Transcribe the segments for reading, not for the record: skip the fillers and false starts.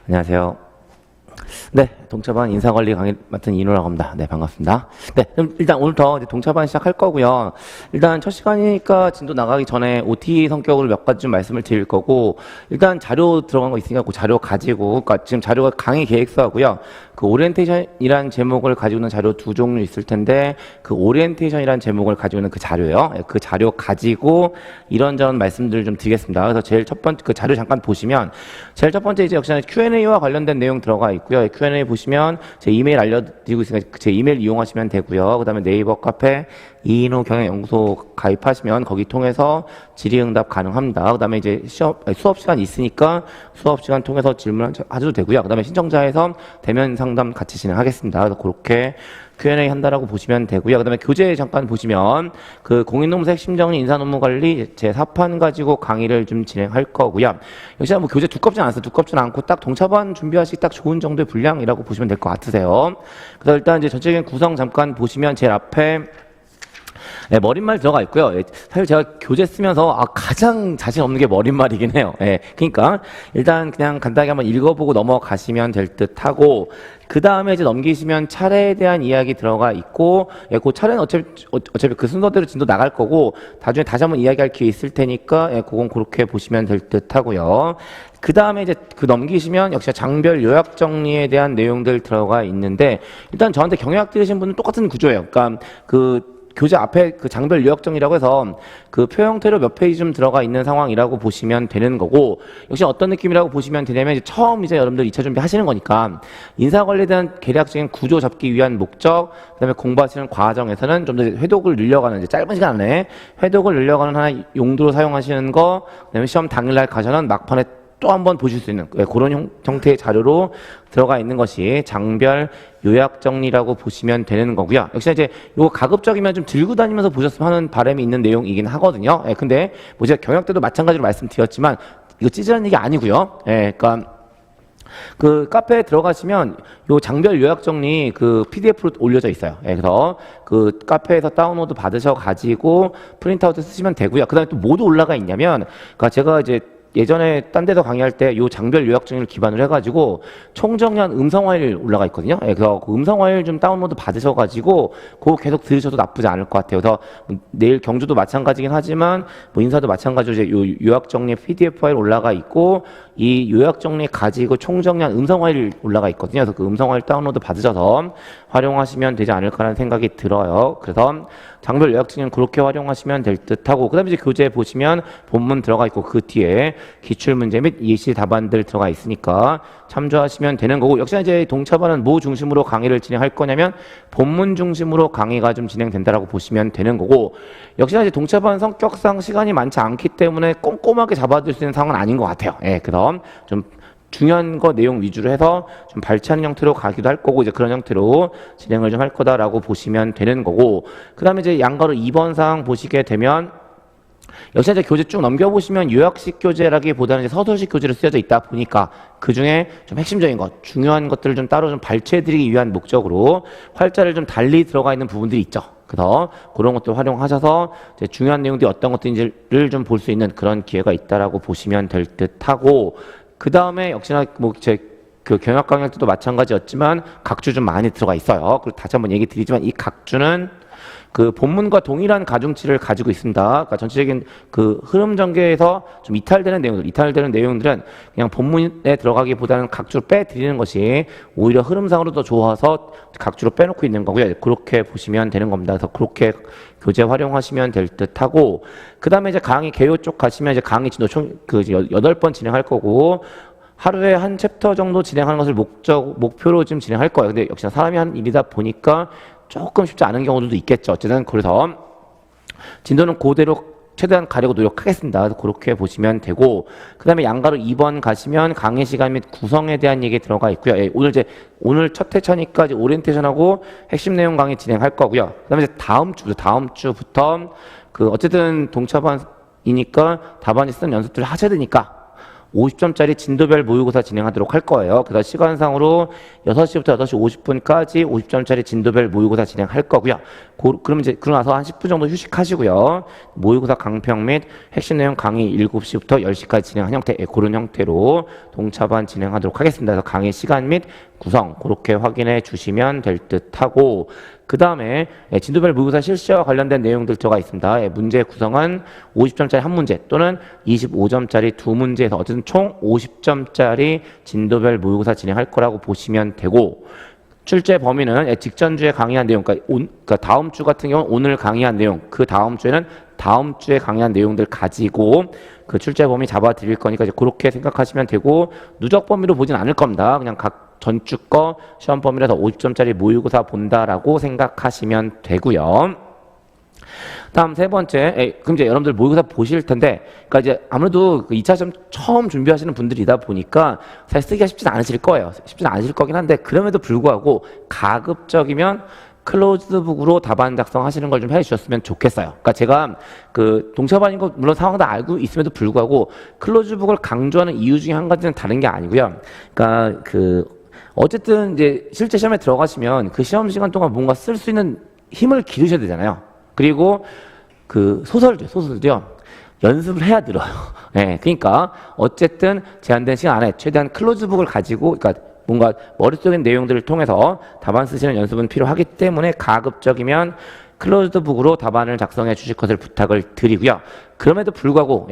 안녕하세요. 네, 동차반 인사관리 강의 맡은 이노라고 합니다. 네, 반갑습니다. 네, 그럼 일단 오늘부터 이제 동차반 시작할 거고요. 일단 첫 시간이니까 진도 나가기 전에 OT 성격을 몇 가지 좀 말씀을 드릴 거고, 일단 자료 들어간 거 있으니까 그 자료 가지고, 그러니까 지금 자료가 강의 계획서하고요. 그 오리엔테이션이라는 제목을 가지고 있는 자료 두 종류 있을 텐데, 그 오리엔테이션이라는 제목을 가지고 있는 그 자료요. 그 자료 가지고 이런저런 말씀들을 좀 드리겠습니다. 그래서 제일 첫 번째, 그 자료 잠깐 보시면, 제일 첫 번째 이제 역시나 Q&A와 관련된 내용 들어가 있고요. Q&A 보시면 제 이메일 알려드리고 있으니까 제 이메일 이용하시면 되고요. 그 다음에 네이버 카페 이인호 경영연구소 가입하시면 거기 통해서 질의응답 가능합니다. 그 다음에 이제 수업 시간 있으니까 수업 시간 통해서 질문하셔도 되고요. 그 다음에 신청자에서 대면 상담 같이 진행하겠습니다. 그래서 그렇게 Q&A 한다라고 보시면 되고요. 그 다음에 교재 잠깐 보시면 그 공인노무사 핵심정리 인사노무관리 제 4판 가지고 강의를 좀 진행할 거고요. 역시 뭐 교재 두껍진 않았어요. 두껍진 않고 딱 동차반 준비하시기 딱 좋은 정도의 분량이라고 보시면 될 것 같으세요. 그래서 일단 이제 전체적인 구성 잠깐 보시면 제일 앞에 네, 머릿말 들어가 있고요. 사실 제가 교재 쓰면서 가장 자신 없는 게 머릿말이긴 해요. 그러니까 일단 그냥 간단하게 한번 읽어보고 넘어가시면 될 듯하고 그 다음에 이제 넘기시면 차례에 대한 이야기 들어가 있고 그 차례는 어차피 그 순서대로 진도 나갈 거고 나중에 다시 한번 이야기할 기회 있을 테니까 그건 그렇게 보시면 될 듯하고요. 그 다음에 이제 그 넘기시면 역시 장별 요약 정리에 대한 내용들 들어가 있는데 일단 저한테 경요약 들으신 분은 똑같은 구조예요. 그러니까 그 교재 앞에 그 장별 요약정이라고 해서 그 표 형태로 몇 페이지 좀 들어가 있는 상황이라고 보시면 되는 거고 역시 어떤 느낌이라고 보시면 되냐면 이제 처음 이제 여러분들 2차 준비 하시는 거니까 인사관리에 대한 계략적인 구조 잡기 위한 목적 그다음에 공부하시는 과정에서는 좀 더 회독을 늘려가는 이제 짧은 시간 안에 회독을 늘려가는 하나의 용도로 사용하시는 거 그다음에 시험 당일날 가셔는 막판에 또 한번 보실 수 있는 그런 형태의 자료로 들어가 있는 것이 장별 요약 정리라고 보시면 되는 거고요. 역시 이제 이거 가급적이면 좀 들고 다니면서 보셨으면 하는 바람이 있는 내용이긴 하거든요. 근데 뭐 제가 경영 때도 마찬가지로 말씀드렸지만 이거 찌질한 얘기 아니고요. 그러니까 그 카페에 들어가시면 요 장별 요약 정리 그 PDF로 올려져 있어요. 그래서 그 카페에서 다운로드 받으셔 가지고 프린트아웃 쓰시면 되고요. 그다음에 또 뭐도 올라가 있냐면 그러니까 제가 이제 예전에 딴 데서 강의할 때 요 장별 요약 정리를 기반으로 해가지고 총정리한 음성 파일 올라가 있거든요. 그래서 그 음성 파일 좀 다운로드 받으셔가지고 그거 계속 들으셔도 나쁘지 않을 것 같아요. 그래서 내일 경주도 마찬가지긴 하지만 뭐 인사도 마찬가지로 이제 요 요약 정리 PDF 파일 올라가 있고 이 요약 정리 가지고 총정리한 음성 파일 올라가 있거든요. 그래서 그 음성 파일 다운로드 받으셔서 활용하시면 되지 않을까라는 생각이 들어요. 그래서 장별 요약 정리는 그렇게 활용하시면 될 듯하고 그다음에 이제 교재 보시면 본문 들어가 있고 그 뒤에 기출문제 및 예시 답안들 들어가 있으니까 참조하시면 되는 거고 역시나 이제 동차반은 뭐 중심으로 강의를 진행할 거냐면 본문 중심으로 강의가 좀 진행된다라고 보시면 되는 거고 역시나 이제 동차반 성격상 시간이 많지 않기 때문에 꼼꼼하게 잡아둘 수 있는 상황은 아닌 것 같아요. 그럼 좀 중요한 거 내용 위주로 해서 좀 발췌하는 형태로 가기도 할 거고 이제 그런 형태로 진행을 좀 할 거다라고 보시면 되는 거고 그 다음에 이제 양가로 2번 사항 보시게 되면 역시 이제 교재 쭉 넘겨보시면 요약식 교재라기보다는 이제 서술식 교재로 쓰여져 있다 보니까 그 중에 좀 핵심적인 것, 중요한 것들을 좀 따로 좀 발췌해드리기 위한 목적으로 활자를 좀 달리 들어가 있는 부분들이 있죠. 그래서 그런 것들 활용하셔서 이제 중요한 내용들이 어떤 것들인지를 좀 볼 수 있는 그런 기회가 있다라고 보시면 될 듯하고 그 다음에 역시나 뭐 제 그 경영 강의 때도 마찬가지였지만 각주 좀 많이 들어가 있어요. 그리고 다시 한번 얘기 드리지만 이 각주는 그 본문과 동일한 가중치를 가지고 있습니다. 그러니까 전체적인 그 흐름 전개에서 좀 이탈되는 내용들은 그냥 본문에 들어가기보다는 각주로 빼드리는 것이 오히려 흐름상으로 더 좋아서 각주로 빼놓고 있는 거고요. 그렇게 보시면 되는 겁니다. 그래서 그렇게 교재 활용하시면 될 듯하고 그 다음에 이제 강의 개요 쪽 가시면 이제 강의 진도 총 그 8번 진행할 거고 하루에 한 챕터 정도 진행하는 것을 목표로 지금 진행할 거예요. 근데 역시나 사람이 하는 일이다 보니까 조금 쉽지 않은 경우들도 있겠죠. 어쨌든 그래서 진도는 그대로 최대한 가려고 노력하겠습니다. 그래서 그렇게 보시면 되고 그 다음에 양가로 2번 가시면 강의 시간 및 구성에 대한 얘기 들어가 있고요. 오늘 첫 회차니까 이제 오리엔테이션하고 핵심 내용 강의 진행할 거고요. 그 다음에 이제 다음 주부터 그 어쨌든 동차반이니까 답안지 쓰는 연습들을 하셔야 되니까 50점짜리 진도별 모의고사 진행하도록 할 거예요. 그래서 시간상으로 6시부터 6시 50분까지 50점짜리 진도별 모의고사 진행할 거고요. 그러면 이제 그러고 나서 한 10분 정도 휴식하시고요. 모의고사 강평 및 핵심 내용 강의 7시부터 10시까지 진행한 형태, 그런 형태로 동차반 진행하도록 하겠습니다. 그래서 강의 시간 및 구성 그렇게 확인해 주시면 될 듯하고, 그 다음에 진도별 모의고사 실시와 관련된 내용들 들어가 있습니다. 문제 구성은 50점짜리 한 문제 또는 25점짜리 두 문제에서 어쨌든 총 50점짜리 진도별 모의고사 진행할 거라고 보시면 되고, 출제 범위는 직전주에 강의한 내용, 그러니까 다음 주 같은 경우는 오늘 강의한 내용, 그 다음 주에는 다음 주에 강의한 내용들 가지고 그 출제 범위 잡아 드릴 거니까 이제 그렇게 생각하시면 되고, 누적 범위로 보진 않을 겁니다. 그냥 각 전주 거 시험 범위라서 50점짜리 모의고사 본다라고 생각하시면 되고요. 다음 세 번째, 그럼 이제 여러분들 모의고사 보실 텐데, 그러니까 이제 아무래도 그 2차 시험 처음 준비하시는 분들이다 보니까 사실 쓰기가 쉽진 않으실 거예요. 쉽진 않으실 거긴 한데, 그럼에도 불구하고 가급적이면 클로즈북으로 답안 작성하시는 걸 좀 해주셨으면 좋겠어요. 그러니까 제가 그 동차반인 거 물론 상황 다 알고 있음에도 불구하고 클로즈북을 강조하는 이유 중에 한 가지는 다른 게 아니고요. 그러니까 어쨌든 이제 실제 시험에 들어가시면 그 시험 시간 동안 뭔가 쓸 수 있는 힘을 기르셔야 되잖아요. 그리고 그 소설도요. 연습을 해야 들어요. 네, 그러니까 어쨌든 제한된 시간 안에 최대한 클로즈북을 가지고, 그러니까 뭔가 머릿속의 내용들을 통해서 답안 쓰시는 연습은 필요하기 때문에 가급적이면 클로즈북으로 답안을 작성해 주실 것을 부탁을 드리고요. 그럼에도 불구하고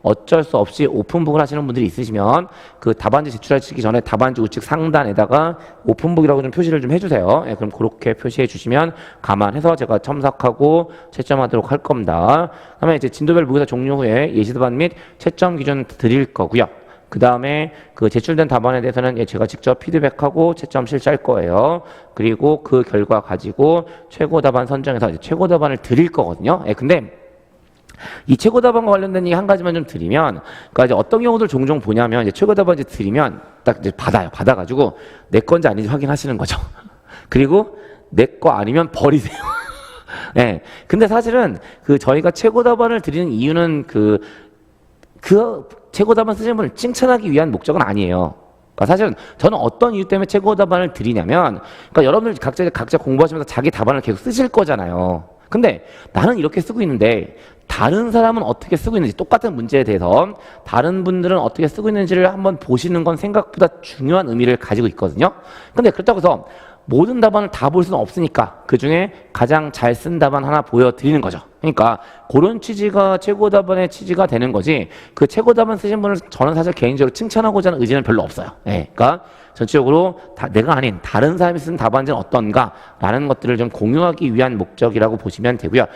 어쩔 수 없이 오픈북을 하시는 분들이 있으시면 그 답안지 제출하시기 전에 답안지 우측 상단에다가 오픈북이라고 좀 표시를 좀 해주세요. 그럼 그렇게 표시해 주시면 감안해서 제가 첨삭하고 채점하도록 할 겁니다. 그다음에 이제 진도별 모의고사 종료 후에 예시답안 및 채점 기준 드릴 거고요. 그 다음에 그 제출된 답안에 대해서는 제가 직접 피드백하고 채점 실시할 거예요. 그리고 그 결과 가지고 최고 답안 선정해서 이제 최고 답안을 드릴 거거든요. 근데 이 최고 답안과 관련된 얘기 한 가지만 좀 드리면, 그러니까 이제 어떤 경우들 종종 보냐면 이제 최고 답안 이제 드리면 딱 이제 받아가지고 내 건지 아닌지 확인하시는 거죠. 그리고 내 거 아니면 버리세요. 근데 사실은 그 저희가 최고 답안을 드리는 이유는 그 최고 답안 쓰시는 분을 칭찬하기 위한 목적은 아니에요. 그러니까 사실은 저는 어떤 이유 때문에 최고 답안을 드리냐면, 그러니까 여러분들 각자 공부하시면서 자기 답안을 계속 쓰실 거잖아요. 근데 나는 이렇게 쓰고 있는데 다른 사람은 어떻게 쓰고 있는지, 똑같은 문제에 대해서 다른 분들은 어떻게 쓰고 있는지를 한번 보시는 건 생각보다 중요한 의미를 가지고 있거든요. 근데 그렇다고 해서 모든 답안을 다 볼 수는 없으니까 그 중에 가장 잘 쓴 답안 하나 보여드리는 거죠. 그러니까 그런 취지가 최고 답안의 취지가 되는 거지, 그 최고 답안 쓰신 분을 저는 사실 개인적으로 칭찬하고자 하는 의지는 별로 없어요. 그러니까 전체적으로 내가 아닌 다른 사람이 쓴 답안지는 어떤가 라는 것들을 좀 공유하기 위한 목적이라고 보시면 되고요.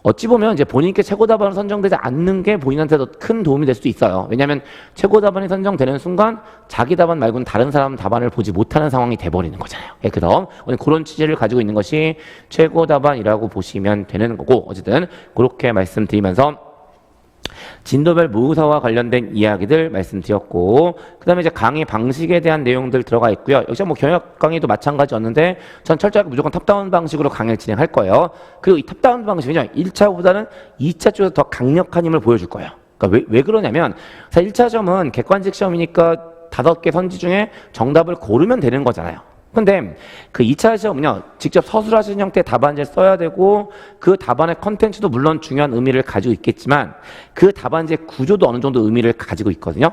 어찌 보면 이제 본인께 최고 답안을 선정되지 않는 게 본인한테도 큰 도움이 될 수도 있어요. 왜냐하면 최고 답안이 선정되는 순간 자기 답안 말고는 다른 사람 답안을 보지 못하는 상황이 돼버리는 거잖아요. 그래서 오늘 그런 취지를 가지고 있는 것이 최고 답안이라고 보시면 되는 거고, 어쨌든 그렇게 말씀드리면서 진도별 모의고사와 관련된 이야기들 말씀드렸고, 그 다음에 이제 강의 방식에 대한 내용들 들어가 있고요. 역시 뭐 경역 강의도 마찬가지였는데 전 철저하게 무조건 탑다운 방식으로 강의를 진행할 거예요. 그리고 이 탑다운 방식은요, 1차보다는 2차 쪽에서 더 강력한 힘을 보여줄 거예요. 그러니까 왜 그러냐면, 사실 1차 시험은 객관식 시험이니까 5개 선지 중에 정답을 고르면 되는 거잖아요. 근데 그 2차 시험은요, 직접 서술하시는 형태의 답안지를 써야 되고, 그 답안의 컨텐츠도 물론 중요한 의미를 가지고 있겠지만 그 답안지의 구조도 어느 정도 의미를 가지고 있거든요.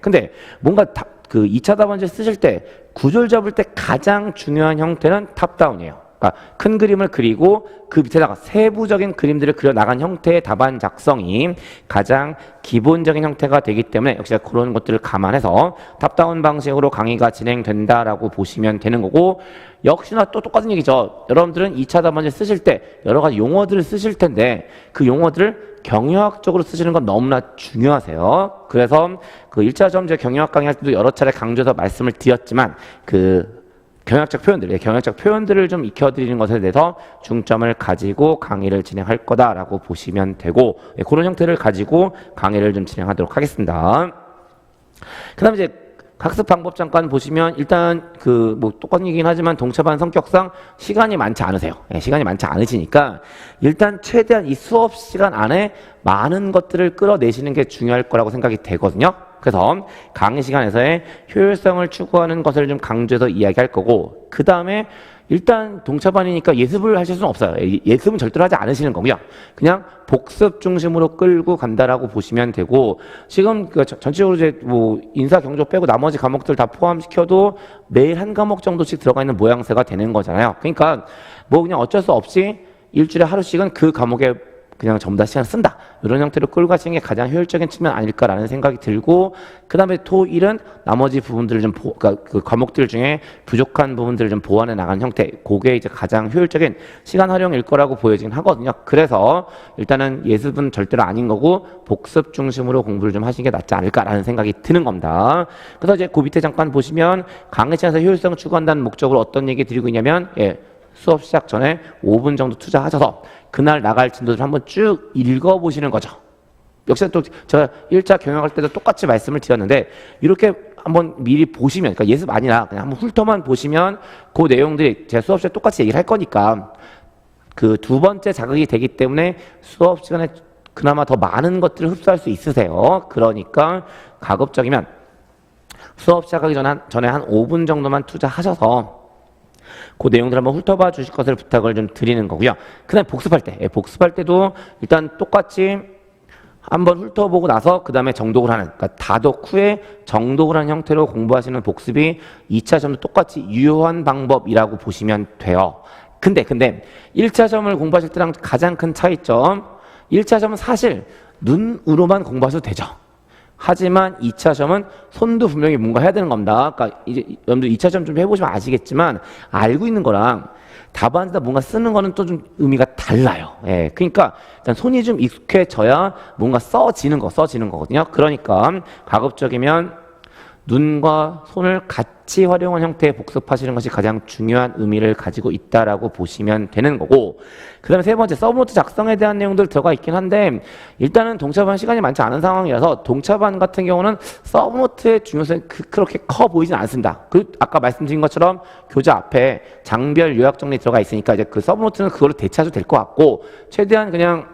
근데 뭔가 그 2차 답안지를 쓰실 때 구조를 잡을 때 가장 중요한 형태는 탑다운이에요. 그러니까 큰 그림을 그리고 그 밑에다가 세부적인 그림들을 그려 나간 형태의 답안 작성이 가장 기본적인 형태가 되기 때문에 역시 그런 것들을 감안해서 탑다운 방식으로 강의가 진행된다라고 보시면 되는 거고, 역시나 또 똑같은 얘기죠. 여러분들은 2차 답안지 쓰실 때 여러 가지 용어들을 쓰실 텐데 그 용어들을 경영학적으로 쓰시는 건 너무나 중요하세요. 그래서 그 1차 시험제 경영학 강의할 때도 여러 차례 강조해서 말씀을 드렸지만 그 경영학적 표현들을 좀 익혀드리는 것에 대해서 중점을 가지고 강의를 진행할 거다라고 보시면 되고, 그런 형태를 가지고 강의를 좀 진행하도록 하겠습니다. 그 다음에 이제 학습 방법 잠깐 보시면, 일단 그 뭐 똑같은 얘기긴 하지만 동차반 성격상 시간이 많지 않으세요. 시간이 많지 않으시니까 일단 최대한 이 수업 시간 안에 많은 것들을 끌어내시는 게 중요할 거라고 생각이 되거든요. 그래서 강의 시간에서의 효율성을 추구하는 것을 좀 강조해서 이야기할 거고, 그 다음에 일단 동차반이니까 예습을 하실 수는 없어요. 예습은 절대로 하지 않으시는 거고요. 그냥 복습 중심으로 끌고 간다라고 보시면 되고, 지금 그 전체적으로 이제 뭐 인사 경조 빼고 나머지 과목들 다 포함시켜도 매일 한 과목 정도씩 들어가 있는 모양새가 되는 거잖아요. 그러니까 뭐 그냥 어쩔 수 없이 일주일에 하루씩은 그 과목에 그냥 전부 다 시간을 쓴다, 이런 형태로 끌고 가시는 게 가장 효율적인 측면 아닐까라는 생각이 들고, 그 다음에 토일은 나머지 부분들을 좀 그러니까 그 과목들 중에 부족한 부분들을 좀 보완해 나가는 형태, 그게 이제 가장 효율적인 시간 활용일 거라고 보여지긴 하거든요. 그래서 일단은 예습은 절대로 아닌 거고 복습 중심으로 공부를 좀 하시는 게 낫지 않을까라는 생각이 드는 겁니다. 그래서 이제 그 밑에 잠깐 보시면 강의 시간에서 효율성을 추구한다는 목적으로 어떤 얘기 드리고 있냐면, 수업 시작 전에 5분 정도 투자하셔서 그날 나갈 진도를 한번 쭉 읽어보시는 거죠. 역시 또 제가 1차 경영할 때도 똑같이 말씀을 드렸는데, 이렇게 한번 미리 보시면, 그러니까 예습 아니라 그냥 한번 훑어만 보시면 그 내용들이 제가 수업 시간에 똑같이 얘기를 할 거니까 그 두 번째 자극이 되기 때문에 수업 시간에 그나마 더 많은 것들을 흡수할 수 있으세요. 그러니까 가급적이면 수업 시작하기 전에 한 5분 정도만 투자하셔서 그 내용들 한번 훑어봐 주실 것을 부탁을 좀 드리는 거고요. 그 다음에 복습할 때도 일단 똑같이 한번 훑어보고 나서 그 다음에 정독을 하는, 그러니까 다독 후에 정독을 하는 형태로 공부하시는 복습이 2차 시험도 똑같이 유효한 방법이라고 보시면 돼요. 근데 1차 시험을 공부하실 때랑 가장 큰 차이점, 1차 시험은 사실 눈으로만 공부하셔도 되죠. 하지만 2차 시험은 손도 분명히 뭔가 해야 되는 겁니다. 그러니까 이제 여러분들 2차 시험 좀 해보시면 아시겠지만, 알고 있는 거랑 답안에다 뭔가 쓰는 거는 또 좀 의미가 달라요. 그러니까 일단 손이 좀 익숙해져야 뭔가 써지는 거거든요. 그러니까 가급적이면 눈과 손을 같이 활용한 형태의 복습하시는 것이 가장 중요한 의미를 가지고 있다라고 보시면 되는 거고, 그 다음에 세 번째, 서브노트 작성에 대한 내용들 들어가 있긴 한데, 일단은 동차반 시간이 많지 않은 상황이라서 동차반 같은 경우는 서브노트의 중요성이 그렇게 커 보이진 않습니다. 아까 말씀드린 것처럼 교재 앞에 장별 요약 정리 들어가 있으니까 이제 그 서브노트는 그걸로 대체하셔도 될 것 같고, 최대한 그냥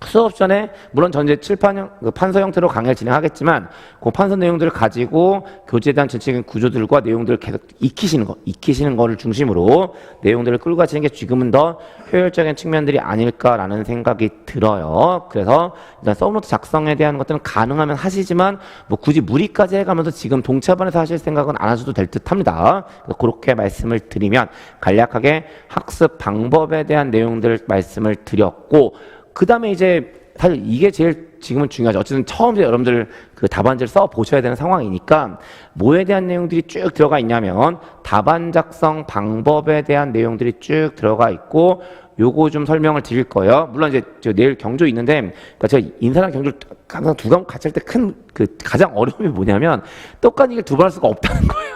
수업 전에 물론 전제 칠판형 판서 형태로 강의를 진행하겠지만 그 판서 내용들을 가지고 교재에 대한 전체적인 구조들과 내용들을 계속 익히시는 거를 중심으로 내용들을 끌고 가시는 게 지금은 더 효율적인 측면들이 아닐까라는 생각이 들어요. 그래서 일단 서브노트 작성에 대한 것들은 가능하면 하시지만 뭐 굳이 무리까지 해가면서 지금 동차반에서 하실 생각은 안 하셔도 될 듯합니다. 그렇게 말씀을 드리면 간략하게 학습 방법에 대한 내용들을 말씀을 드렸고, 그 다음에 이제 사실 이게 제일 지금은 중요하죠. 어쨌든 처음 여러분들 그 답안지를 써 보셔야 되는 상황이니까 뭐에 대한 내용들이 쭉 들어가 있냐면 답안 작성 방법에 대한 내용들이 쭉 들어가 있고, 요거 좀 설명을 드릴 거예요. 물론 이제 저 내일 경조 있는데, 그러니까 제가 인사랑 경조를 항상 두 과목 같이 할 때 큰 그 가장 어려움이 뭐냐면 똑같은 얘기를 두 번 할 수가 없다는 거예요.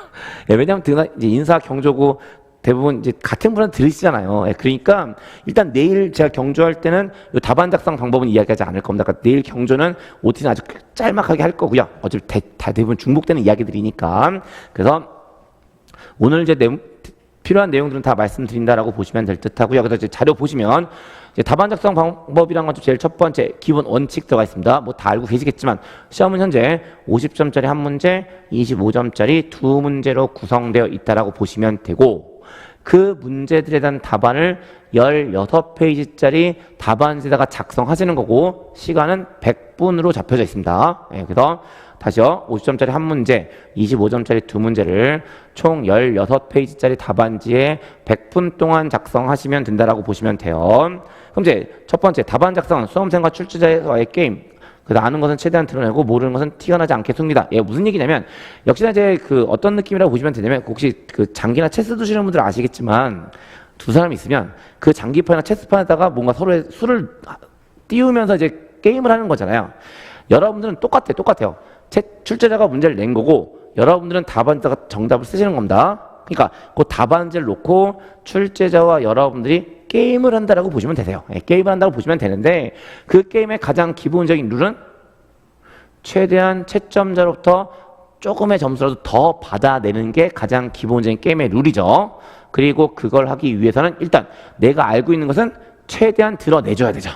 왜냐하면 이제 인사 경조고 대부분 이제 같은 분한테 들으시잖아요. 그러니까 일단 내일 제가 경조할 때는 이 답안 작성 방법은 이야기하지 않을 겁니다. 그러니까 내일 경조는 OT는 아주 짤막하게 할 거고요. 어차피 대부분 중복되는 이야기들이니까. 그래서 오늘 이제 필요한 내용들은 다 말씀드린다라고 보시면 될 듯하고요. 그래서 이제 자료 보시면 이제 답안 작성 방법이란 건 제일 첫 번째 기본 원칙 들어가 있습니다. 뭐 다 알고 계시겠지만 시험은 현재 50점짜리 한 문제, 25점짜리 두 문제로 구성되어 있다라고 보시면 되고, 그 문제들에 대한 답안을 16페이지짜리 답안지에다가 작성하시는 거고, 시간은 100분으로 잡혀져 있습니다. 그래서 다시요. 50점짜리 한 문제, 25점짜리 두 문제를 총 16페이지짜리 답안지에 100분 동안 작성하시면 된다라고 보시면 돼요. 그럼 이제 첫 번째 답안 작성은 수험생과 출제자와의 게임. 그래서 아는 것은 최대한 드러내고 모르는 것은 티가 나지 않게 둡니다. 무슨 얘기냐면, 역시나 이제 그 어떤 느낌이라고 보시면 되냐면, 혹시 그 장기나 체스 두시는 분들 아시겠지만 두 사람이 있으면 그 장기판이나 체스판에다가 뭔가 서로의 수를 띄우면서 이제 게임을 하는 거잖아요. 여러분들은 똑같아요. 출제자가 문제를 낸 거고 여러분들은 답안지에다가 정답을 쓰시는 겁니다. 그러니까 그 답안지를 놓고 출제자와 여러분들이 게임을 한다라고 보시면 되세요. 게임을 한다고 보시면 되는데, 그 게임의 가장 기본적인 룰은 최대한 채점자로부터 조금의 점수라도 더 받아내는 게 가장 기본적인 게임의 룰이죠. 그리고 그걸 하기 위해서는 일단 내가 알고 있는 것은 최대한 드러내줘야 되죠.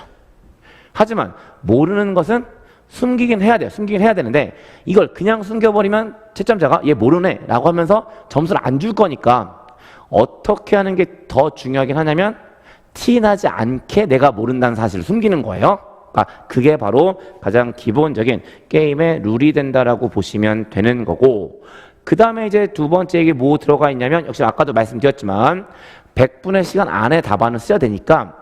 하지만 모르는 것은 숨기긴 해야 돼요. 숨기긴 해야 되는데 이걸 그냥 숨겨버리면 채점자가 얘 모르네 라고 하면서 점수를 안 줄 거니까 어떻게 하는 게 더 중요하긴 하냐면 티나지 않게 내가 모른다는 사실을 숨기는 거예요. 그러니까 그게 바로 가장 기본적인 게임의 룰이 된다라고 보시면 되는 거고, 그 다음에 이제 두 번째 이게 뭐 들어가 있냐면 역시 아까도 말씀드렸지만 100분의 시간 안에 답안을 써야 되니까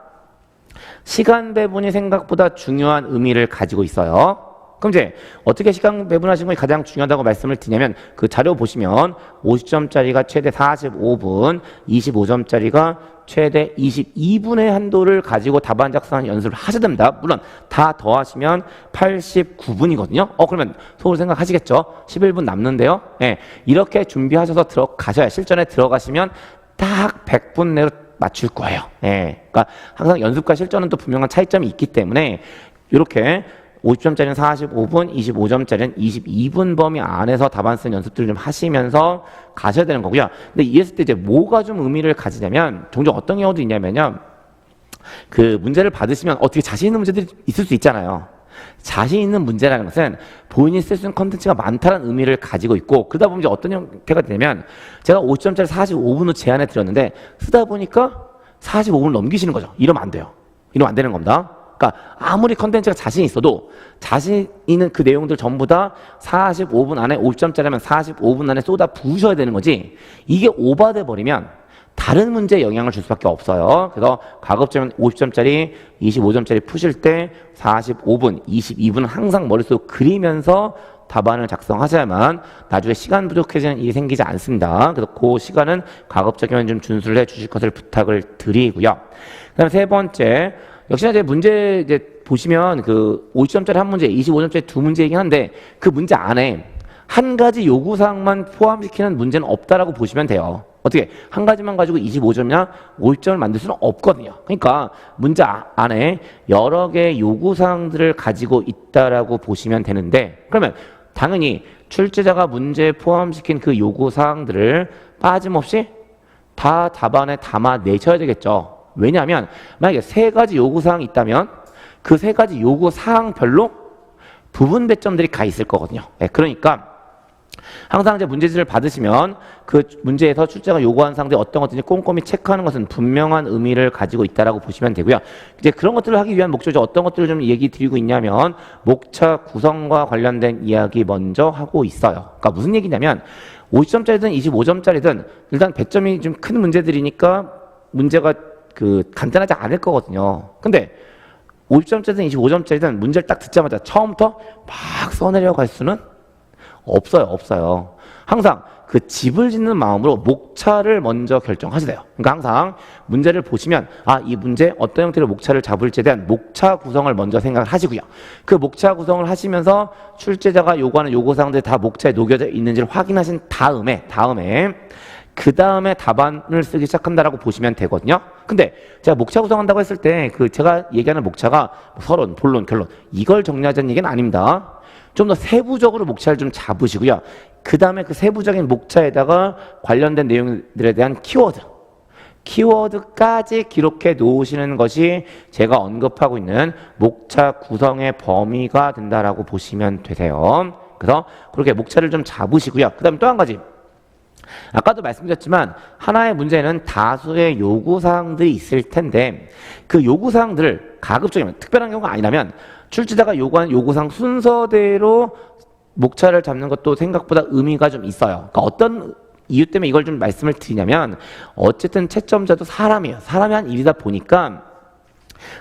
시간 배분이 생각보다 중요한 의미를 가지고 있어요. 그럼 이제 어떻게 시간 배분하시는 것이 가장 중요하다고 말씀을 드리냐면 그 자료 보시면 50점짜리가 최대 45분, 25점짜리가 최대 22분의 한도를 가지고 답안 작성하는 연습을 하셔야 됩니다. 물론 다 더하시면 89분이거든요. 그러면 속으로 생각하시겠죠? 11분 남는데요. 예, 이렇게 준비하셔서 들어가셔야 실전에 들어가시면 딱 100분 내로 맞출 거예요. 예, 그러니까 항상 연습과 실전은 또 분명한 차이점이 있기 때문에 이렇게 50점짜리는 45분, 25점짜리는 22분 범위 안에서 답안 쓰는 연습들을 좀 하시면서 가셔야 되는 거고요. 근데 이랬을 때 이제 뭐가 좀 의미를 가지냐면 종종 어떤 경우도 있냐면요. 그 문제를 받으시면 어떻게 자신 있는 문제들이 있을 수 있잖아요. 자신 있는 문제라는 것은 본인이 쓸 수 있는 컨텐츠가 많다는 의미를 가지고 있고, 그러다 보면 이제 어떤 형태가 되냐면 제가 50점짜리 45분으로 제안해 드렸는데 쓰다 보니까 45분을 넘기시는 거죠. 이러면 안 돼요. 이러면 안 되는 겁니다. 그러니까 아무리 컨텐츠가 자신 있어도 자신 있는 그 내용들 전부 다 45분 안에 50점짜리면 45분 안에 쏟아 부으셔야 되는 거지, 이게 오버돼 버리면 다른 문제에 영향을 줄 수밖에 없어요. 그래서 가급적이면 50점짜리, 25점짜리 푸실 때 45분, 22분은 항상 머릿속에 그리면서 답안을 작성하셔야만 나중에 시간 부족해지는 일이 생기지 않습니다. 그래서 그 시간은 가급적이면 좀 준수를 해 주실 것을 부탁을 드리고요. 그 다음에 세 번째, 역시나 이제 문제 이제 보시면 그 50점짜리 한 문제, 25점짜리 두 문제이긴 한데 그 문제 안에 한 가지 요구사항만 포함시키는 문제는 없다라고 보시면 돼요. 어떻게 한 가지만 가지고 25점이나 50점을 만들 수는 없거든요. 그러니까 문제 안에 여러 개의 요구사항들을 가지고 있다라고 보시면 되는데, 그러면 당연히 출제자가 문제에 포함시킨 그 요구사항들을 빠짐없이 다 답안에 담아내셔야 되겠죠. 왜냐하면 만약에 세 가지 요구사항이 있다면 그 세 가지 요구사항별로 부분 배점들이 가 있을 거거든요. 네, 그러니까 항상 이제 문제지를 받으시면 그 문제에서 출제가 요구한 사항들이 어떤 것들인지 꼼꼼히 체크하는 것은 분명한 의미를 가지고 있다라고 보시면 되고요. 이제 그런 것들을 하기 위한 목적이 어떤 것들을 좀 얘기 드리고 있냐면 목차 구성과 관련된 이야기 먼저 하고 있어요. 그러니까 무슨 얘기냐면 50점짜리든 25점짜리든 일단 배점이 좀 큰 문제들이니까 문제가 그 간단하지 않을 거거든요. 근데 50점짜리든 25점짜리든 문제를 딱 듣자마자 처음부터 막 써내려 갈 수는 없어요. 항상 그 집을 짓는 마음으로 목차를 먼저 결정하시세요. 그러니까 항상 문제를 보시면 이 문제 어떤 형태로 목차를 잡을지에 대한 목차 구성을 먼저 생각을 하시고요. 그 목차 구성을 하시면서 출제자가 요구하는 요구사항들이 다 목차에 녹여져 있는지를 확인하신 다음에 그 다음에 답안을 쓰기 시작한다라고 보시면 되거든요. 근데 제가 목차 구성한다고 했을 때 그 제가 얘기하는 목차가 서론, 본론, 결론 이걸 정리하자는 얘기는 아닙니다. 좀 더 세부적으로 목차를 좀 잡으시고요. 그 다음에 그 세부적인 목차에다가 관련된 내용들에 대한 키워드까지 기록해 놓으시는 것이 제가 언급하고 있는 목차 구성의 범위가 된다라고 보시면 되세요. 그래서 그렇게 목차를 좀 잡으시고요. 그 다음에 또 한 가지, 아까도 말씀드렸지만 하나의 문제는 다수의 요구사항들이 있을 텐데 그 요구사항들을 가급적이면 특별한 경우가 아니라면 출제자가 요구하는 요구사항 순서대로 목차를 잡는 것도 생각보다 의미가 좀 있어요. 그러니까 어떤 이유 때문에 이걸 좀 말씀을 드리냐면 어쨌든 채점자도 사람이에요. 사람이 한 일이다 보니까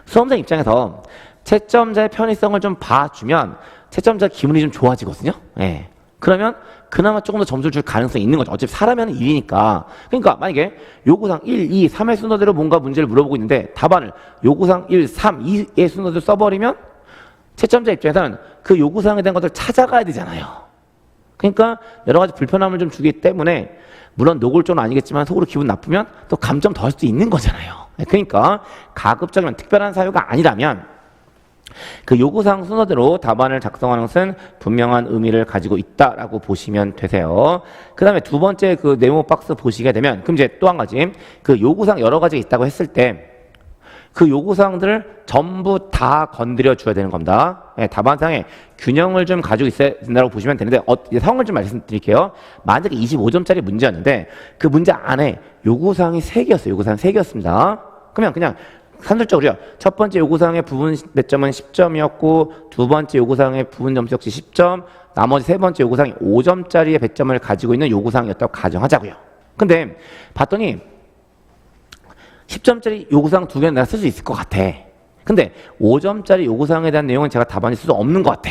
수험생 입장에서 채점자의 편의성을 좀 봐주면 채점자 기분이 좀 좋아지거든요. 예. 그러면 그나마 조금 더 점수를 줄 가능성이 있는 거죠. 어차피 사람이 하는 일이니까. 그러니까 만약에 요구사항 1, 2, 3의 순서대로 뭔가 문제를 물어보고 있는데 답안을 요구사항 1, 3, 2의 순서대로 써버리면 채점자 입장에서는 그 요구사항에 대한 것들을 찾아가야 되잖아요. 그러니까 여러 가지 불편함을 좀 주기 때문에 물론 노골적은 아니겠지만 속으로 기분 나쁘면 또 감점 더 할 수도 있는 거잖아요. 그러니까 가급적이면 특별한 사유가 아니라면 그 요구사항 순서대로 답안을 작성하는 것은 분명한 의미를 가지고 있다라고 보시면 되세요. 그 다음에 두 번째 그 네모 박스 보시게 되면 그럼 이제 또 한 가지 그 요구사항 여러 가지가 있다고 했을 때 그 요구사항들을 전부 다 건드려 줘야 되는 겁니다. 예, 답안상에 균형을 좀 가지고 있어야 된다고 보시면 되는데 상황을 좀 말씀드릴게요. 만약에 25점짜리 문제였는데 그 문제 안에 요구사항이 3개였어요. 요구사항 3개였습니다. 그러면 그냥 산술적으로요. 첫 번째 요구사항의 부분 배점은 10점이었고 두 번째 요구사항의 부분 점수 역시 10점, 나머지 세 번째 요구사항이 5점짜리의 배점을 가지고 있는 요구사항이었다고 가정하자고요. 근데 봤더니 10점짜리 요구사항 2개는 내가 쓸 수 있을 것 같아. 근데 5점짜리 요구사항에 대한 내용은 제가 답안에 쓸 수 없는 것 같아.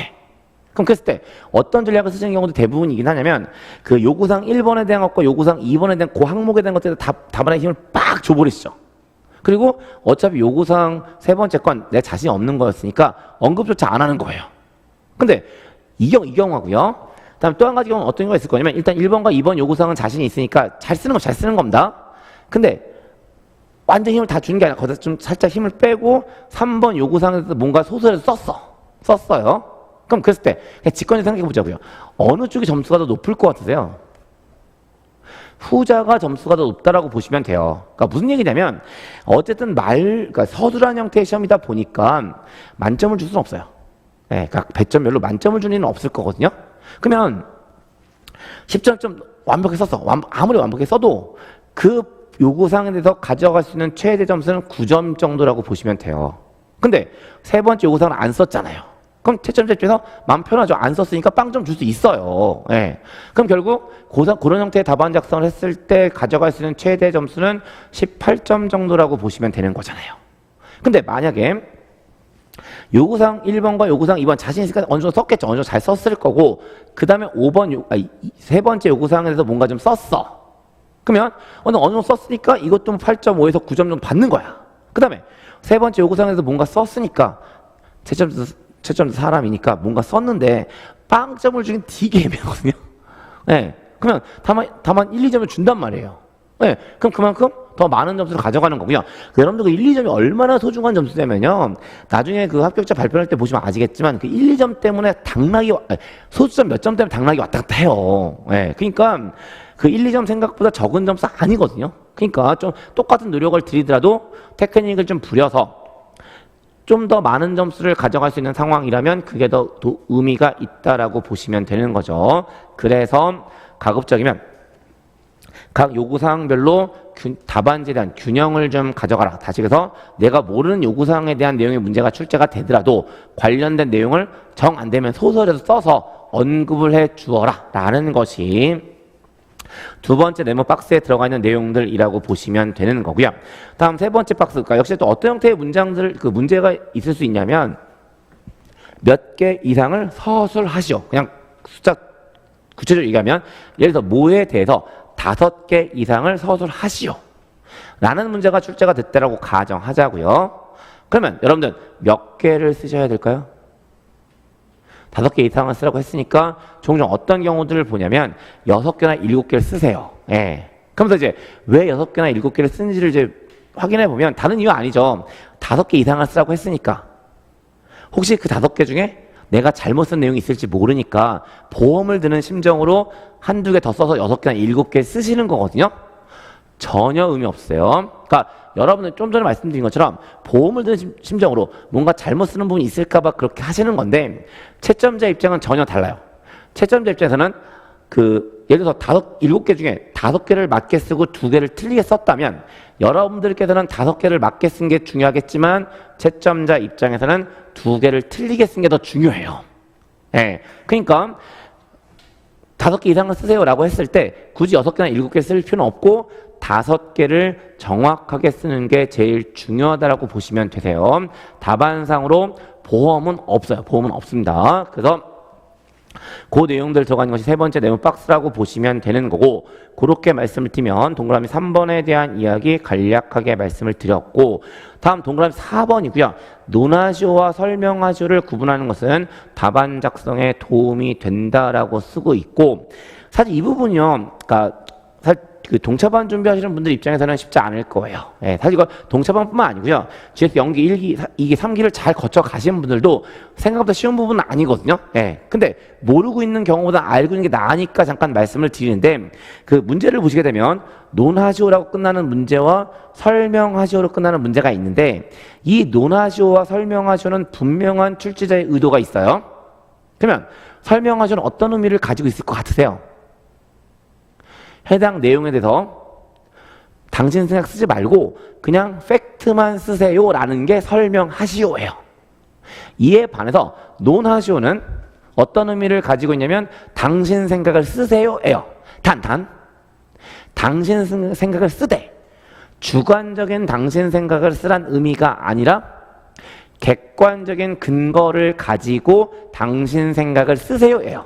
그럼 그랬을 때 어떤 전략을 쓰시는 경우도 대부분이긴 하냐면 그 요구사항 1번에 대한 것과 요구사항 2번에 대한 그 항목에 대한 것들에 답안에 힘을 빡 줘버리시죠. 그리고 어차피 요구사항 세 번째 건 내 자신이 없는 거였으니까 언급조차 안 하는 거예요. 근데 이 경우하고요. 다음 또 한 가지 경우는 어떤 경우가 있을 거냐면 일단 1번과 2번 요구사항은 자신이 있으니까 잘 쓰는 건 잘 쓰는 겁니다. 근데 완전 힘을 다 주는 게 아니라 거기서 좀 살짝 힘을 빼고 3번 요구사항에서 뭔가 소설에서 썼어요. 그럼 그랬을 때 그냥 직관적으로 생각해 보자고요. 어느 쪽이 점수가 더 높을 것 같으세요? 후자가 점수가 더 높다라고 보시면 돼요. 그러니까 무슨 얘기냐면 어쨌든 그러니까 서술한 형태의 시험이다 보니까 만점을 줄 수는 없어요. 네, 그러니까 배점별로 만점을 주는 일은 없을 거거든요. 그러면 10점 완벽히 썼어. 아무리 완벽히 써도 그 요구사항에 대해서 가져갈 수 있는 최대 점수는 9점 정도라고 보시면 돼요. 근데 세 번째 요구사항은 안 썼잖아요. 그럼 채점자 입장에서 마음 편하죠. 안 썼으니까 빵점 줄 수 있어요. 예. 그럼 결국 그런 형태의 답안 작성을 했을 때 가져갈 수 있는 최대 점수는 18점 정도라고 보시면 되는 거잖아요. 근데 만약에 요구사항 1번과 요구사항 2번 자신 있으니까 어느 정도 썼겠죠. 어느 정도 잘 썼을 거고 그 다음에 세 번째 요구사항에 대해서 뭔가 좀 썼어. 그러면 어느 정도 썼으니까 이것도 8.5에서 9점 정도 받는 거야. 그 다음에 세 번째 요구사항에서 뭔가 썼으니까 채점도 사람이니까 뭔가 썼는데 빵점을 주긴 되게 애매하거든요. 네. 그러면 다만 1, 2점을 준단 말이에요. 네. 그럼 그만큼 더 많은 점수를 가져가는 거고요. 여러분들 그 1, 2점이 얼마나 소중한 점수냐면요. 나중에 그 합격자 발표할 때 보시면 아시겠지만 그 1, 2점 때문에 소수점 몇 점 때문에 당락이 왔다 갔다 해요. 네. 그러니까 그 1, 2점 생각보다 적은 점수 아니거든요. 그러니까 좀 똑같은 노력을 들이더라도 테크닉을 좀 부려서 좀 더 많은 점수를 가져갈 수 있는 상황이라면 그게 더 의미가 있다라고 보시면 되는 거죠. 그래서 가급적이면 각 요구사항별로 답안지에 대한 균형을 좀 가져가라. 다시 그래서 내가 모르는 요구사항에 대한 내용의 문제가 출제가 되더라도 관련된 내용을 정 안 되면 소설에서 써서 언급을 해 주어라 라는 것이 두 번째 네모 박스에 들어가 있는 내용들이라고 보시면 되는 거고요. 다음 세 번째 박스가 역시 또 어떤 형태의 문제가 있을 수 있냐면 몇 개 이상을 서술하시오. 그냥 숫자 구체적으로 얘기하면 예를 들어서 뭐에 대해서 5개 이상을 서술하시오 라는 문제가 출제가 됐다라고 가정하자고요. 그러면 여러분들 몇 개를 쓰셔야 될까요? 5개 이상을 쓰라고 했으니까 종종 어떤 경우들을 보냐면 6개나 7개를 쓰세요. 예. 그러면서 이제 왜 6개나 7개를 쓰는지를 이제 확인해 보면 다른 이유 아니죠. 5개 이상을 쓰라고 했으니까. 혹시 그 5개 중에 내가 잘못 쓴 내용이 있을지 모르니까 보험을 드는 심정으로 한두 개 더 써서 6개나 7개 쓰시는 거거든요. 전혀 의미 없어요. 그러니까 여러분은 좀 전에 말씀드린 것처럼 보험을 드는 심정으로 뭔가 잘못 쓰는 부분이 있을까 봐 그렇게 하시는 건데 채점자 입장은 전혀 달라요. 채점자 입장에서는 예를 들어서 7개 중에 5개를 맞게 쓰고 2개를 틀리게 썼다면 여러분들께서는 5개를 맞게 쓴 게 중요하겠지만 채점자 입장에서는 2개를 틀리게 쓴 게 더 중요해요. 예. 그러니까 5개 이상을 쓰세요 라고 했을 때 굳이 6개나 7개 쓸 필요는 없고 5개를 정확하게 쓰는 게 제일 중요하다라고 보시면 되세요. 답안상으로 보험은 없어요. 보험은 없습니다. 그래서 그 내용들 들어가는 것이 세 번째 네모 박스라고 보시면 되는 거고 그렇게 말씀을 드리면 동그라미 3번에 대한 이야기 간략하게 말씀을 드렸고 다음 동그라미 4번이고요. 논하시오와 설명하시오를 구분하는 것은 답안 작성에 도움이 된다라고 쓰고 있고 사실 이 부분이요. 그러니까 그 동차반 준비하시는 분들 입장에서는 쉽지 않을 거예요. 예, 사실 이거 동차반뿐만 아니고요. GS 연기 1기, 2기, 3기를 잘 거쳐 가시는 분들도 생각보다 쉬운 부분은 아니거든요. 예, 근데 모르고 있는 경우보다 알고 있는 게 나으니까 잠깐 말씀을 드리는데 그 문제를 보시게 되면 논하시오라고 끝나는 문제와 설명하시오로 끝나는 문제가 있는데 이 논하시오와 설명하시오는 분명한 출제자의 의도가 있어요. 그러면 설명하시오는 어떤 의미를 가지고 있을 것 같으세요? 해당 내용에 대해서 당신 생각 쓰지 말고 그냥 팩트만 쓰세요 라는 게 설명하시오예요. 이에 반해서 논하시오는 어떤 의미를 가지고 있냐면 당신 생각을 쓰세요 예요. 당신 생각을 쓰되 주관적인 당신 생각을 쓰란 의미가 아니라 객관적인 근거를 가지고 당신 생각을 쓰세요 예요.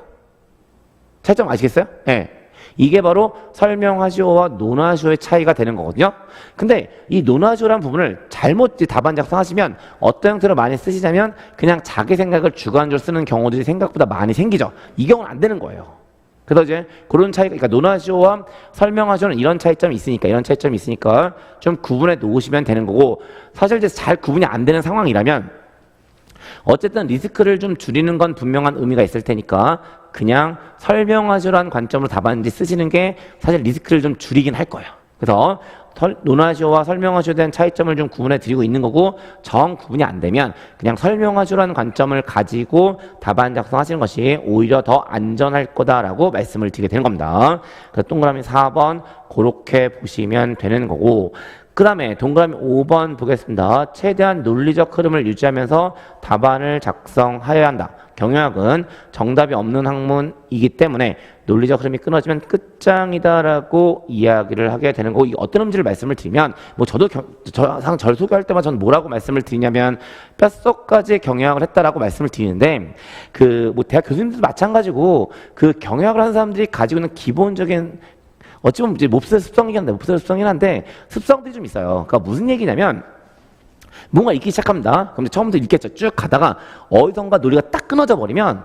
차이점 아시겠어요? 네. 이게 바로 설명하시오와 논하시오의 차이가 되는 거거든요. 근데 이 논하시오라는 부분을 잘못 답안 작성하시면 어떤 형태로 많이 쓰시자면 그냥 자기 생각을 주관적으로 쓰는 경우들이 생각보다 많이 생기죠. 이 경우는 안 되는 거예요. 그래서 이제 그런 차이가, 그러니까 논하시오와 설명하시오는 이런 차이점이 있으니까 좀 구분해 놓으시면 되는 거고, 사실 이제 잘 구분이 안 되는 상황이라면 어쨌든 리스크를 좀 줄이는 건 분명한 의미가 있을 테니까 그냥 설명하시오라는 관점으로 답안지 쓰시는 게 사실 리스크를 좀 줄이긴 할 거예요. 그래서 논하시오와 설명하시오에 대한 차이점을 좀 구분해 드리고 있는 거고, 정 구분이 안 되면 그냥 설명하시오라는 관점을 가지고 답안 작성하시는 것이 오히려 더 안전할 거다라고 말씀을 드리게 되는 겁니다. 그래서 동그라미 4번 그렇게 보시면 되는 거고, 그 다음에 동그라미 5번 보겠습니다. 최대한 논리적 흐름을 유지하면서 답안을 작성하여야 한다. 경영학은 정답이 없는 학문이기 때문에 논리적 흐름이 끊어지면 끝장이다라고 이야기를 하게 되는 거고, 이게 어떤 문제를 말씀을 드리면, 뭐 저도 항상 저를 소개할 때마다 저는 뭐라고 말씀을 드리냐면 뼛속까지 경영학을 했다라고 말씀을 드리는데, 그 뭐 대학 교수님들도 마찬가지고 그 경영학을 하는 사람들이 가지고 있는 기본적인 어찌 보면 이제 몹쓸 습성이긴 한데 습성들이 좀 있어요. 그러니까 무슨 얘기냐면 뭔가 읽기 시작합니다. 그럼 처음부터 읽겠죠. 쭉 가다가 어디선가 논리가 딱 끊어져 버리면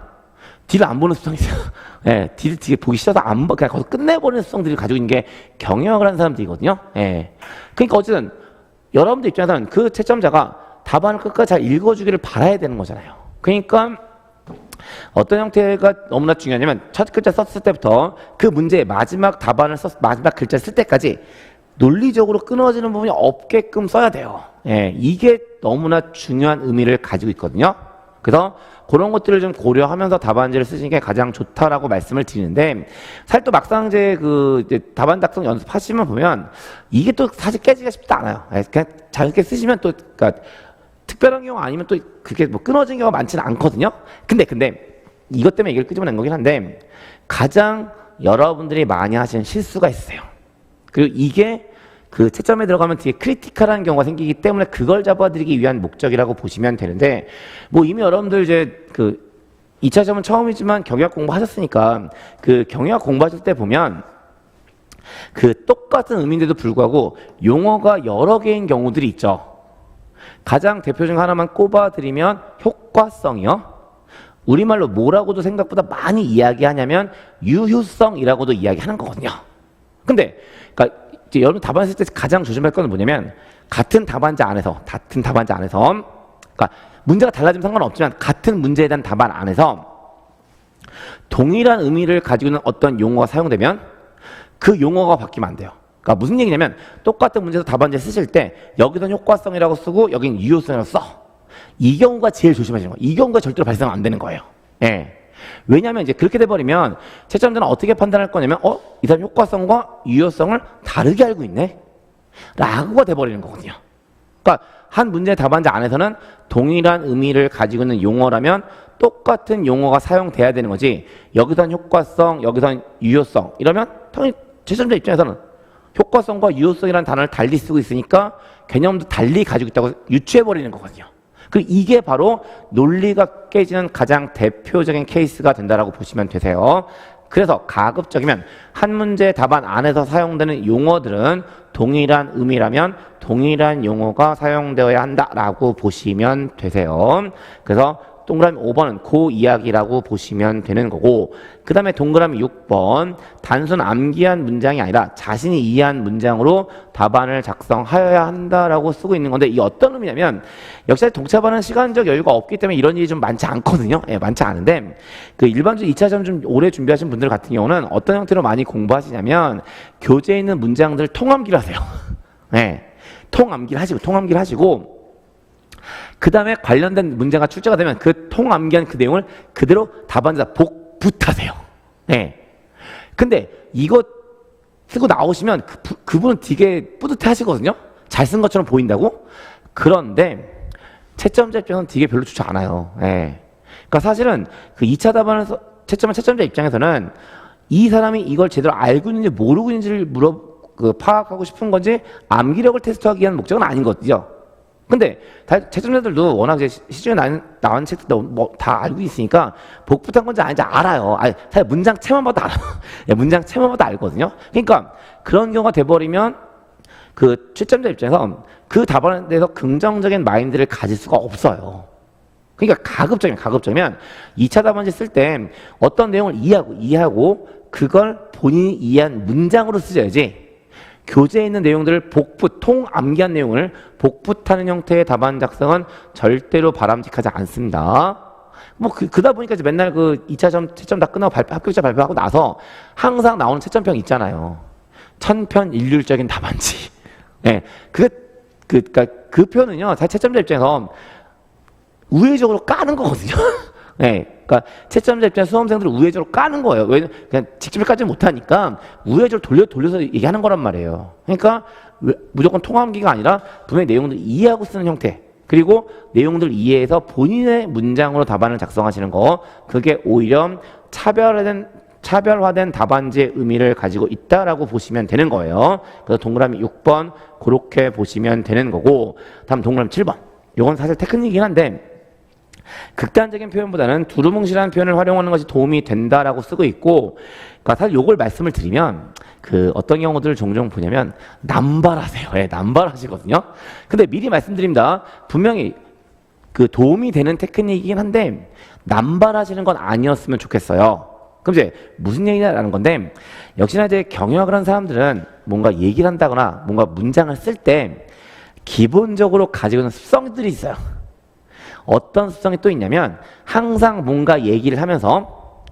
뒤를 안 보는 습성이 있어요. 예, 뒤를 되게 보기 싫어서 안 그냥 거기서 끝내버리는 습성들을 가지고 있는 게 경영학을 하는 사람들이거든요. 예. 그러니까 어쨌든 여러분들 입장에서는 그 채점자가 답안을 끝까지 잘 읽어주기를 바라야 되는 거잖아요. 그러니까 어떤 형태가 너무나 중요하냐면 첫 글자 썼을 때부터 그 문제의 마지막 답안을 마지막 글자를 쓸 때까지 논리적으로 끊어지는 부분이 없게끔 써야 돼요. 예, 이게 너무나 중요한 의미를 가지고 있거든요. 그래서 그런 것들을 좀 고려하면서 답안지를 쓰시는 게 가장 좋다라고 말씀을 드리는데, 사실 또 막상 이제 답안 작성 연습하시면 보면 이게 또 사실 깨지기가 쉽지 않아요. 예, 그냥 자유롭게 쓰시면 또 그러니까 특별한 경우 아니면 또 그렇게 뭐 끊어진 경우가 많지는 않거든요. 근데 이것 때문에 얘기를 끄집어낸 거긴 한데, 가장 여러분들이 많이 하시는 실수가 있어요. 그리고 이게 그 채점에 들어가면 뒤에 크리티컬한 경우가 생기기 때문에 그걸 잡아드리기 위한 목적이라고 보시면 되는데, 뭐 이미 여러분들 이제 그 2차 시험은 처음이지만 경영학 공부하셨으니까 그 경영학 공부하실 때 보면 그 똑같은 의미인데도 불구하고 용어가 여러 개인 경우들이 있죠. 가장 대표 중 하나만 꼽아드리면 효과성이요. 우리말로 뭐라고도 생각보다 많이 이야기하냐면 유효성이라고도 이야기하는 거거든요. 근데 그러니까 이제 여러분 답안 쓸 때 가장 조심할 건 뭐냐면 같은 답안지 안에서 그러니까 문제가 달라지면 상관없지만 같은 문제에 대한 답안 안에서 동일한 의미를 가지고 있는 어떤 용어가 사용되면 그 용어가 바뀌면 안 돼요. 그러니까 무슨 얘기냐면 똑같은 문제에서 답안지 쓰실 때 여기서는 효과성이라고 쓰고 여긴 유효성이라고 써. 이 경우가 제일 조심하시는 거예요. 이 경우가 절대로 발생 안 되는 거예요. 예. 왜냐하면 이제 그렇게 돼버리면 채점자는 어떻게 판단할 거냐면 이 사람 효과성과 유효성을 다르게 알고 있네? 라고가 돼버리는 거거든요. 그러니까 한 문제의 답안지 안에서는 동일한 의미를 가지고 있는 용어라면 똑같은 용어가 사용돼야 되는 거지, 여기선 효과성, 여기선 유효성 이러면 당연히 채점자 입장에서는 효과성과 유효성이라는 단어를 달리 쓰고 있으니까 개념도 달리 가지고 있다고 유추해버리는 거거든요. 그리고 이게 바로 논리가 깨지는 가장 대표적인 케이스가 된다라고 보시면 되세요. 그래서 가급적이면 한 문제의 답안 안에서 사용되는 용어들은 동일한 의미라면 동일한 용어가 사용되어야 한다라고 보시면 되세요. 그래서 동그라미 5번은 그 이야기라고 보시면 되는 거고, 그 다음에 동그라미 6번 단순 암기한 문장이 아니라 자신이 이해한 문장으로 답안을 작성하여야 한다라고 쓰고 있는 건데, 이게 어떤 의미냐면 역시 동차반은 시간적 여유가 없기 때문에 이런 일이 좀 많지 않거든요. 예, 많지 않은데 그 일반적으로 2차 시험 좀 오래 준비하신 분들 같은 경우는 어떤 형태로 많이 공부하시냐면 교재에 있는 문장들 통암기를 하세요. 예, 통암기를 하시고 그 다음에 관련된 문제가 출제가 되면 그 통암기한 그 내용을 그대로 답안에다 복붙하세요. 네. 근데 이거 쓰고 나오시면 그분은 되게 뿌듯해 하시거든요. 잘 쓴 것처럼 보인다고. 그런데 채점자 입장에서는 되게 별로 좋지 않아요. 네. 그러니까 사실은 그 2차 답안에서 채점자 입장에서는 이 사람이 이걸 제대로 알고 있는지 모르고 있는지를 파악하고 싶은 건지 암기력을 테스트하기 위한 목적은 아닌 거죠. 근데 채점자들도 워낙 이제 시중에 나온 책들도 뭐 다 알고 있으니까 복붙한 건지 아닌지 알아요. 사실 문장 채만 봐도 알아요. 문장 채만 봐도 알거든요. 그러니까 그런 경우가 돼버리면 그 채점자 입장에서 그 답안에 대해서 긍정적인 마인드를 가질 수가 없어요. 그러니까 가급적이면 2차 답안지 쓸 때 어떤 내용을 이해하고 그걸 본인이 이해한 문장으로 쓰셔야지, 교재에 있는 내용들을 통암기한 내용을 복붙하는 형태의 답안 작성은 절대로 바람직하지 않습니다. 뭐 그러다 보니까 이제 맨날 그 2차 채점 다 끝나고 합격자 발표하고 나서 항상 나오는 채점평 있잖아요. 천편일률적인 답안지. 네, 그러니까 그 표는요, 사실 채점자 입장에서 우회적으로 까는 거거든요. 네, 그러니까 채점자 입장에서 수험생들을 우회적으로 까는 거예요. 왜냐면 그냥 직접 까지 못하니까 우회적으로 돌려서 얘기하는 거란 말이에요. 그러니까 무조건 통암기가 아니라 분명히 내용들 이해하고 쓰는 형태, 그리고 내용들 이해해서 본인의 문장으로 답안을 작성하시는 거, 그게 오히려 차별화된 답안지의 의미를 가지고 있다라고 보시면 되는 거예요. 그래서 동그라미 6번 그렇게 보시면 되는 거고, 다음 동그라미 7번. 이건 사실 테크닉이긴 한데 극단적인 표현보다는 두루뭉실한 표현을 활용하는 것이 도움이 된다라고 쓰고 있고, 그러니까 사실 요걸 말씀을 드리면 그 어떤 경우들을 종종 보냐면 남발하세요. 예, 남발하시거든요. 근데 미리 말씀드립니다. 분명히 그 도움이 되는 테크닉이긴 한데 남발하시는 건 아니었으면 좋겠어요. 그럼 이제 무슨 얘기냐라는 건데, 역시나 이제 경영학을 한 사람들은 뭔가 얘기를 한다거나 뭔가 문장을 쓸 때 기본적으로 가지고 있는 습성들이 있어요. 어떤 습성이 또 있냐면 항상 뭔가 얘기를 하면서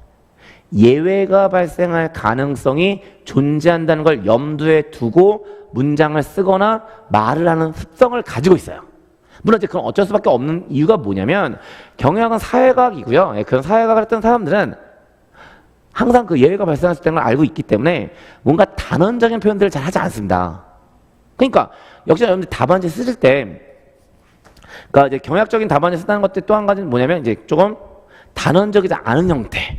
예외가 발생할 가능성이 존재한다는 걸 염두에 두고 문장을 쓰거나 말을 하는 습성을 가지고 있어요. 물론 이제 그건 어쩔 수밖에 없는 이유가 뭐냐면 경영학은 사회과학이고요. 그런 사회과학을 했던 사람들은 항상 그 예외가 발생할 수 있다는 걸 알고 있기 때문에 뭔가 단언적인 표현들을 잘 하지 않습니다. 그러니까 역시나 여러분들 답안지 쓰실 때, 그러니까 이제 경향적인 답안지 쓴다는 것들 또 한 가지는 뭐냐면 이제 조금 단언적이지 않은 형태,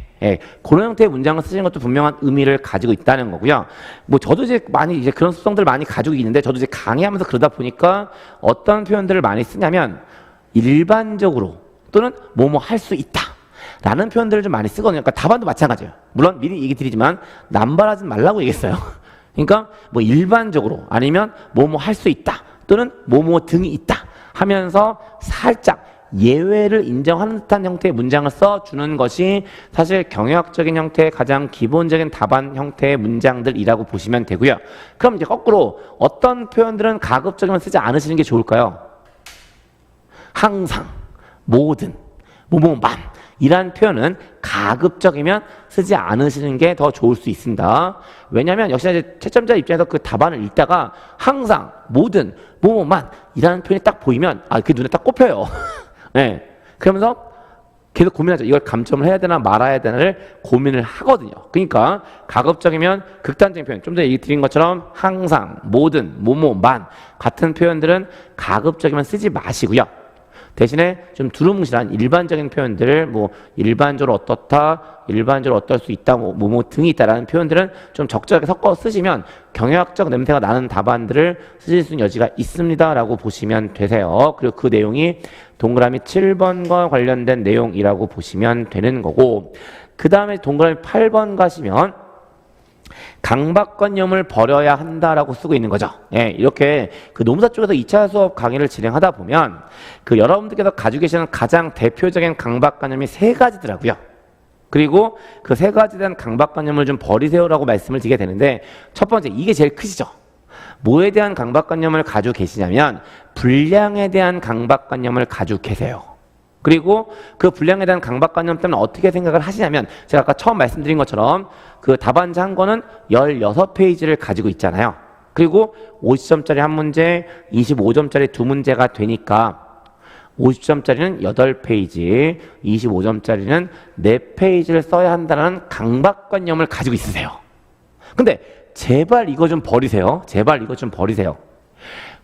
그런 형태의 문장을 쓰시는 것도 분명한 의미를 가지고 있다는 거고요. 뭐 저도 이제 많이 이제 그런 습성들을 많이 가지고 있는데, 저도 이제 강의하면서 그러다 보니까 어떤 표현들을 많이 쓰냐면 일반적으로 또는 뭐뭐 할 수 있다 라는 표현들을 좀 많이 쓰거든요. 그러니까 답안도 마찬가지예요. 물론 미리 얘기 드리지만 남발하지 말라고 얘기했어요. 그러니까 뭐 일반적으로 아니면 뭐뭐 할 수 있다 또는 뭐뭐 등이 있다 하면서 살짝 예외를 인정하는 듯한 형태의 문장을 써주는 것이 사실 경영학적인 형태의 가장 기본적인 답안 형태의 문장들이라고 보시면 되고요. 그럼 이제 거꾸로 어떤 표현들은 가급적이면 쓰지 않으시는 게 좋을까요? 항상, 모든, 뭐뭐만 이란 표현은 가급적이면 쓰지 않으시는 게 더 좋을 수 있습니다. 왜냐하면 역시나 이제 채점자 입장에서 그 답안을 읽다가 항상, 모든, 뭐뭐만 이라는 표현이 딱 보이면 그게 눈에 딱 꼽혀요. 네. 그러면서 계속 고민하죠. 이걸 감점을 해야 되나 말아야 되나를 고민을 하거든요. 그러니까 가급적이면 극단적인 표현, 좀 전에 얘기 드린 것처럼 항상, 모든, 뭐뭐만 같은 표현들은 가급적이면 쓰지 마시고요. 대신에 좀 두루뭉실한 일반적인 표현들을 뭐 일반적으로 어떻다, 일반적으로 어떨 수 있다, 뭐 등이 있다라는 표현들은 좀 적절하게 섞어 쓰시면 경영학적 냄새가 나는 답안들을 쓰실 수 있는 여지가 있습니다라고 보시면 되세요. 그리고 그 내용이 동그라미 7번과 관련된 내용이라고 보시면 되는 거고, 그 다음에 동그라미 8번 가시면 강박관념을 버려야 한다라고 쓰고 있는 거죠. 예, 이렇게 그 노무사 쪽에서 2차 수업 강의를 진행하다 보면 그 여러분들께서 가지고 계시는 가장 대표적인 강박관념이 세 가지더라고요. 그리고 그 세 가지에 대한 강박관념을 좀 버리세요라고 말씀을 드리게 되는데, 첫 번째, 이게 제일 크시죠. 뭐에 대한 강박관념을 가지고 계시냐면 분량에 대한 강박관념을 가지고 계세요. 그리고 그 분량에 대한 강박관념 때문에 어떻게 생각을 하시냐면, 제가 아까 처음 말씀드린 것처럼 그 답안지 한 권은 16페이지를 가지고 있잖아요. 그리고 50점짜리 한 문제, 25점짜리 두 문제가 되니까 50점짜리는 8페이지, 25점짜리는 4페이지를 써야 한다는 강박관념을 가지고 있으세요. 근데 제발 이거 좀 버리세요. 제발 이거 좀 버리세요.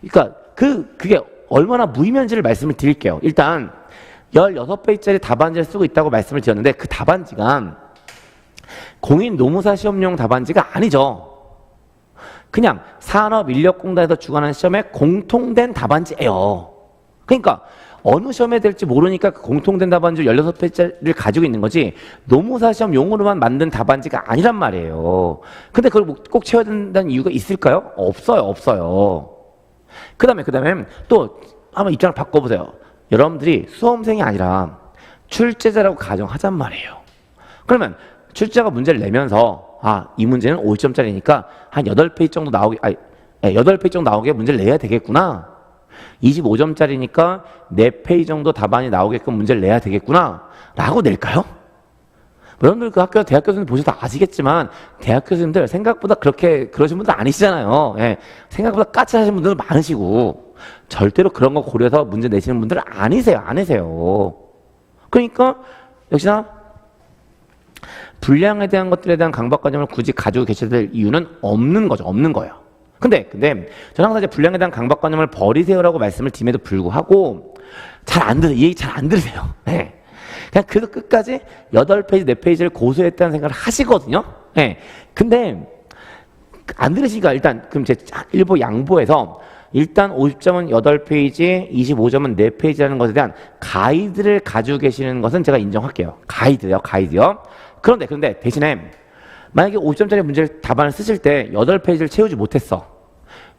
그러니까 그게 얼마나 무의미한지를 말씀을 드릴게요. 일단 16페이지짜리 답안지를 쓰고 있다고 말씀을 드렸는데, 그 답안지가 공인 노무사 시험용 답안지가 아니죠. 그냥 산업인력공단에서 주관하는 시험에 공통된 답안지예요. 그러니까 어느 시험에 될지 모르니까 그 공통된 답안지 16페이지를 가지고 있는 거지, 노무사 시험 용으로만 만든 답안지가 아니란 말이에요. 근데 그걸 꼭 채워야 된다는 이유가 있을까요? 없어요. 그 다음에 또 한번 입장을 바꿔보세요. 여러분들이 수험생이 아니라 출제자라고 가정하잔 말이에요. 그러면 출제자가 문제를 내면서 이 문제는 50점짜리니까 한 8페이지 정도 나오게, 8페이지 정도 나오게 문제를 내야 되겠구나. 25점짜리니까 4페이지 정도 답안이 나오게끔 문제를 내야 되겠구나 라고 낼까요? 여러분들 그 대학 교수님 보셔서 아시겠지만, 대학 교수님들 생각보다 그렇게 그러신 분들 아니시잖아요. 예, 생각보다 까칠하신 분들 많으시고 절대로 그런 거 고려해서 문제 내시는 분들 아니세요. 그러니까 역시나 분량에 대한 것들에 대한 강박관념을 굳이 가지고 계셔야 될 이유는 없는 거예요. 근데 저는 항상 이제 분량에 대한 강박관념을 버리세요라고 말씀을 드림에도 불구하고 잘 안 들으세요. 이 얘기 잘 안 들으세요. 네. 그냥 그래서 끝까지 8페이지, 4페이지를 고수했다는 생각을 하시거든요. 네. 근데 안 들으시니까 일단 그럼 제 일부 양보해서 일단 50점은 8페이지, 25점은 4페이지라는 것에 대한 가이드를 가지고 계시는 것은 제가 인정할게요. 가이드요. 그런데 대신에 만약에 50점짜리 문제를 답안을 쓰실 때 8페이지를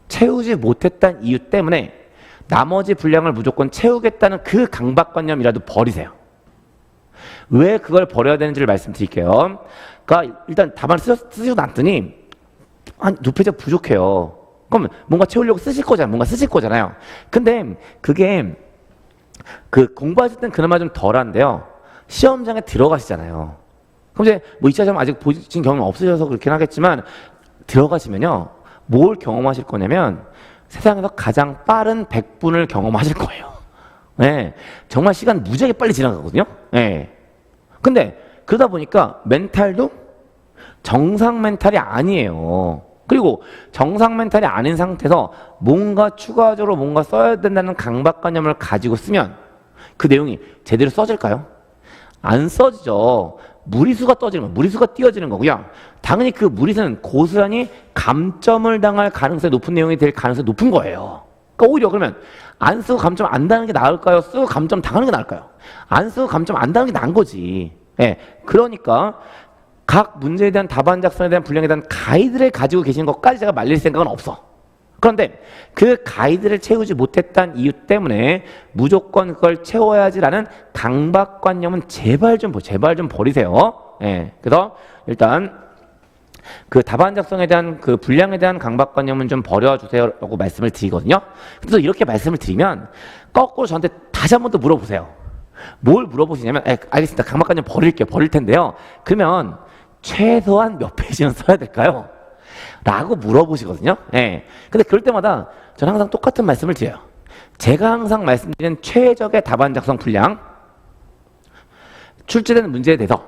채우지 못했다는 이유 때문에 나머지 분량을 무조건 채우겠다는 그 강박관념이라도 버리세요. 왜 그걸 버려야 되는지를 말씀드릴게요. 그러니까 일단 답안을 쓰시고 났더니 한 2페이지가 부족해요. 그럼 뭔가 채우려고 쓰실 거잖아요. 근데 그게 그 공부하실 땐 그나마 좀 덜한데요. 시험장에 들어가시잖아요. 그럼 이제 뭐 2차 시험 아직 보신 경험이 없으셔서 그렇긴 하겠지만, 들어가시면요, 뭘 경험하실 거냐면 세상에서 가장 빠른 100분을 경험하실 거예요. 네, 정말 시간 무지하게 빨리 지나가거든요. 네. 근데 그러다 보니까 멘탈도 정상 멘탈이 아니에요. 그리고 정상 멘탈이 아닌 상태에서 뭔가 추가적으로 뭔가 써야 된다는 강박관념을 가지고 쓰면 그 내용이 제대로 써질까요? 안 써지죠. 무리수가 띄어지는 거고요. 당연히 그 무리수는 고스란히 감점을 당할 가능성이 높은 내용이 될 가능성이 높은 거예요. 그러니까 오히려 그러면 안 쓰고 감점 안 당하는 게 나을까요? 쓰고 감점 당하는 게 나을까요? 안 쓰고 감점 안 당하는 게 나은 거지. 예. 그러니까 각 문제에 대한 답안 작성에 대한 분량에 대한 가이드를 가지고 계시는 것까지 제가 말릴 생각은 없어. 그런데 그 가이드를 채우지 못했다는 이유 때문에 무조건 그걸 채워야지라는 강박관념은 제발 좀 버리세요. 예. 그래서 일단 그 답안 작성에 대한 그 분량에 대한 강박관념은 좀 버려주세요라고 말씀을 드리거든요. 그래서 이렇게 말씀을 드리면 거꾸로 저한테 다시 한 번 더 물어보세요. 뭘 물어보시냐면, 알겠습니다. 강박관념 버릴 텐데요. 그러면 최소한 몇 페이지는 써야 될까요? 라고 물어보시거든요. 예. 근데 그럴 때마다 저는 항상 똑같은 말씀을 드려요. 제가 항상 말씀드리는 최적의 답안 작성 분량, 출제되는 문제에 대해서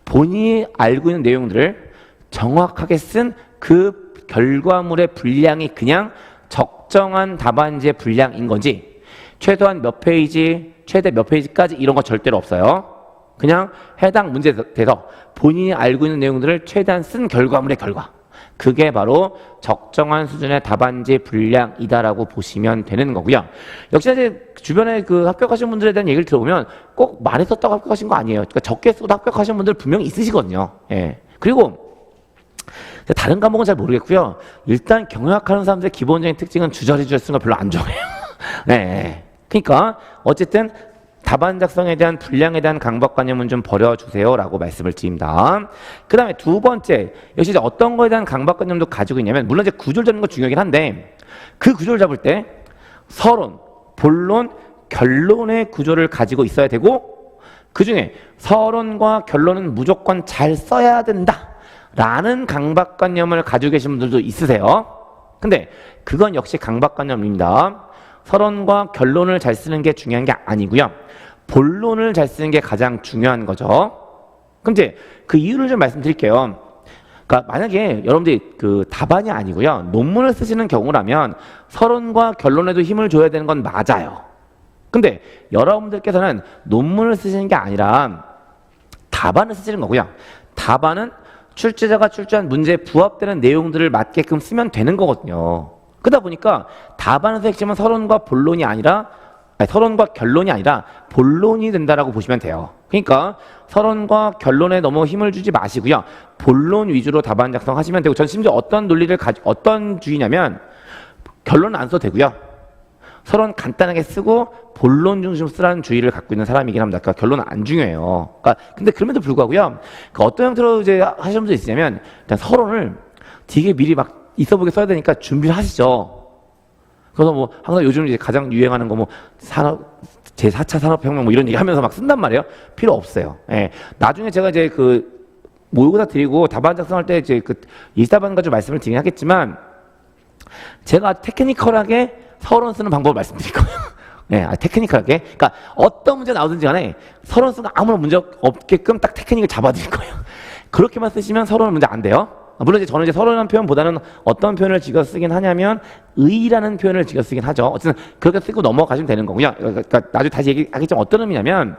본인이 알고 있는 내용들을 정확하게 쓴 그 결과물의 분량이 그냥 적정한 답안지의 분량인 건지, 최소한 몇 페이지, 최대 몇 페이지까지 이런 거 절대로 없어요. 그냥 해당 문제에 대해서 본인이 알고 있는 내용들을 최대한 쓴 결과물의 결과, 그게 바로 적정한 수준의 답안지 분량이다라고 보시면 되는 거고요. 역시 이제 주변에 그 합격하신 분들에 대한 얘기를 들어보면 꼭 많이 썼다고 합격하신 거 아니에요. 그러니까 적게 써도 합격하신 분들 분명히 있으시거든요. 예. 그리고 다른 과목은 잘 모르겠고요. 일단 경영학하는 사람들의 기본적인 특징은 주저리 쓰는 걸 별로 안 좋아해요. 네. 그러니까 어쨌든 답안 작성에 대한 분량에 대한 강박관념은 좀 버려주세요라고 말씀을 드립니다. 그 다음에 두 번째, 역시 이제 어떤 거에 대한 강박관념도 가지고 있냐면, 물론 이제 구조를 잡는 거 중요하긴 한데, 그 구조를 잡을 때 서론, 본론, 결론의 구조를 가지고 있어야 되고, 그 중에 서론과 결론은 무조건 잘 써야 된다 라는 강박관념을 가지고 계신 분들도 있으세요. 근데 그건 역시 강박관념입니다. 서론과 결론을 잘 쓰는 게 중요한 게 아니고요. 본론을 잘 쓰는 게 가장 중요한 거죠. 그럼 이제 그 이유를 좀 말씀드릴게요. 그러니까 만약에 여러분들이 그 답안이 아니고요. 논문을 쓰시는 경우라면 서론과 결론에도 힘을 줘야 되는 건 맞아요. 근데 여러분들께서는 논문을 쓰시는 게 아니라 답안을 쓰시는 거고요. 답안은 출제자가 출제한 문제에 부합되는 내용들을 맞게끔 쓰면 되는 거거든요. 그러다 보니까 답안에서 핵심은 서론과 본론이 아니라 서론과 결론이 아니라 본론이 된다라고 보시면 돼요. 그러니까 서론과 결론에 너무 힘을 주지 마시고요. 본론 위주로 답안 작성하시면 되고, 전 심지어 어떤 논리를 어떤 주의냐면 결론은 안 써도 되고요. 서론 간단하게 쓰고 본론 중심으로 쓰라는 주의를 갖고 있는 사람이긴 합니다. 그러니까 결론은 안 중요해요. 그러니까 근데 그럼에도 불구하고요. 그러니까 어떤 형태로 이제 하시는 분도 있으냐면 일단 서론을 되게 미리 막 있어 보게 써야 되니까 준비를 하시죠. 그래서 뭐 항상 요즘 이제 가장 유행하는 거 뭐 제4차 산업혁명 뭐 이런 얘기 하면서 막 쓴단 말이에요. 필요 없어요. 예. 나중에 제가 이제 그 모의고사 드리고 답안 작성할 때 이제 그 일사반 가지고 말씀을 드리긴 하겠지만, 제가 테크니컬하게 서론 쓰는 방법을 말씀드릴 거예요. 네, 테크니컬하게. 그러니까 어떤 문제 나오든지 간에 서론 쓰는 거 아무런 문제 없게끔 딱 테크닉을 잡아드릴 거예요. 그렇게만 쓰시면 서론은 문제 안 돼요. 물론 이제 저는 이제 서론이라는 표현보다는 어떤 표현을 지어 쓰긴 하냐면 의라는 표현을 지어 쓰긴 하죠. 어쨌든 그렇게 쓰고 넘어가시면 되는 거고요. 그러니까 나중에 다시 얘기하겠지만 어떤 의미냐면,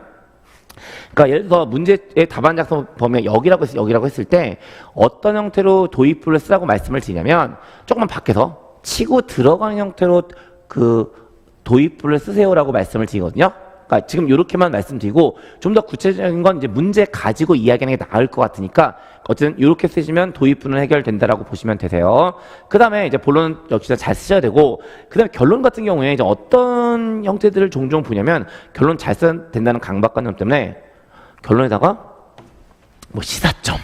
그러니까 예를 들어서 문제의 답안 작성 범위가 여기라고 했을 때 어떤 형태로 도입부를 쓰라고 말씀을 드리냐면, 조금만 밖에서 치고 들어가는 형태로 그 도입부를 쓰세요라고 말씀을 드리거든요. 그러니까 지금 이렇게만 말씀드리고 좀 더 구체적인 건 이제 문제 가지고 이야기하는 게 나을 것 같으니까 어쨌든 이렇게 쓰시면 도입부는 해결된다라고 보시면 되세요. 그 다음에 이제 본론은 역시 잘 쓰셔야 되고, 그 다음에 결론 같은 경우에 이제 어떤 형태들을 종종 보냐면, 결론 잘 써야 된다는 강박관념 때문에 결론에다가 뭐 시사점,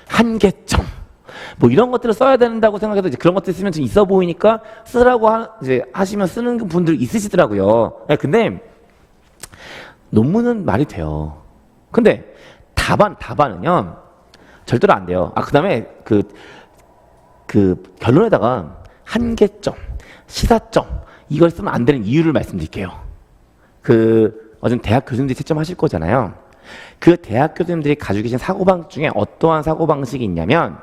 한계점 뭐 이런 것들을 써야 된다고 생각해서 이제 그런 것들 쓰면 좀 있어 보이니까 쓰라고 이제 하시면 쓰는 분들 있으시더라고요. 근데 논문은 말이 돼요. 근데 답안은요 절대로 안 돼요. 그 다음에 그 결론에다가 한계점, 시사점 이걸 쓰면 안 되는 이유를 말씀드릴게요. 어전 대학 교수님들이 채점하실 거잖아요. 그 대학 교수님들이 가지고 계신 사고방식 중에 어떠한 사고방식이 있냐면,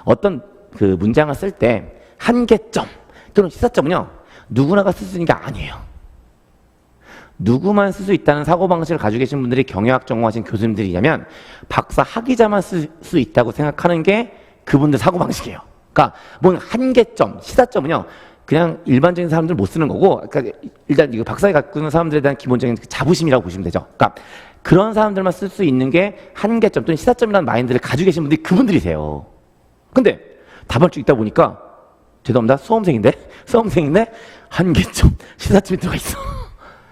어떤 그 문장을 쓸 때 한계점 또는 시사점은요 누구나가 쓸 수 있는 게 아니에요. 누구만 쓸 수 있다는 사고방식을 가지고 계신 분들이 경영학 전공하신 교수님들이냐면 박사 학위자만 쓸 수 있다고 생각하는 게 그분들 사고방식이에요. 그러니까 뭔 한계점, 시사점은요 그냥 일반적인 사람들 못 쓰는 거고, 그러니까 일단 이거 박사에 갖고 있는 사람들에 대한 기본적인 자부심이라고 보시면 되죠. 그러니까 그런 사람들만 쓸 수 있는 게 한계점 또는 시사점이라는 마인드를 가지고 계신 분들이 그분들이세요. 근데 답안 쭉 있다 보니까, 죄송합니다, 수험생인데 한계점, 시사점이 들어가 있어.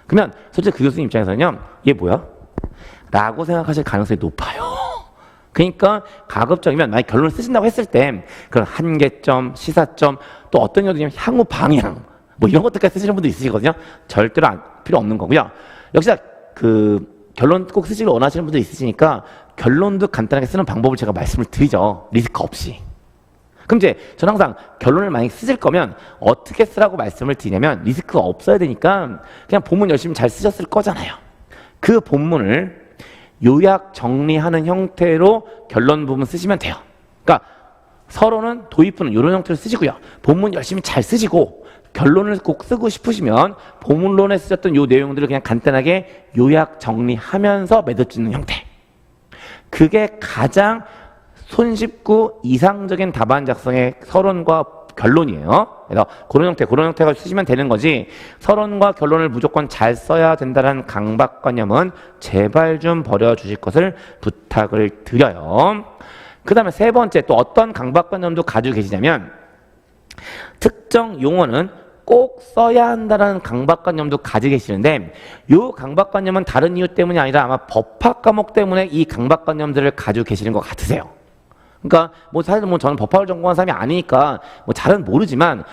그러면 솔직히 그 교수님 입장에서는요, 얘 뭐야? 라고 생각하실 가능성이 높아요. 그러니까 가급적이면 만약 결론을 쓰신다고 했을 때 그런 한계점, 시사점, 또 어떤 경우는 향후 방향 뭐 이런 것들까지 쓰시는 분도 있으시거든요. 절대로 필요 없는 거고요. 역시 그 결론 꼭 쓰시길 원하시는 분도 있으시니까 결론도 간단하게 쓰는 방법을 제가 말씀을 드리죠. 리스크 없이. 그럼 이제 저는 항상 결론을 만약에 쓰실 거면 어떻게 쓰라고 말씀을 드리냐면, 리스크가 없어야 되니까 그냥 본문 열심히 잘 쓰셨을 거잖아요. 그 본문을 요약 정리하는 형태로 결론 부분 쓰시면 돼요. 그러니까 서론은 도입부는 이런 형태로 쓰시고요. 본문 열심히 잘 쓰시고 결론을 꼭 쓰고 싶으시면 본문론에 쓰셨던 요 내용들을 그냥 간단하게 요약 정리하면서 매듭짓는 형태. 그게 가장 손쉽고 이상적인 답안 작성의 서론과 결론이에요. 그래서 그런 형태가 쓰시면 되는 거지, 서론과 결론을 무조건 잘 써야 된다는 강박관념은 제발 좀 버려주실 것을 부탁을 드려요. 그 다음에 세 번째 또 어떤 강박관념도 가지고 계시냐면 특정 용어는 꼭 써야 한다는 강박관념도 가지고 계시는데 이 강박관념은 다른 이유 때문이 아니라 아마 법학 과목 때문에 이 강박관념들을 가지고 계시는 것 같으세요. 그러니까 뭐 사실 뭐 저는 법학을 전공한 사람이 아니니까 뭐 잘은 모르지만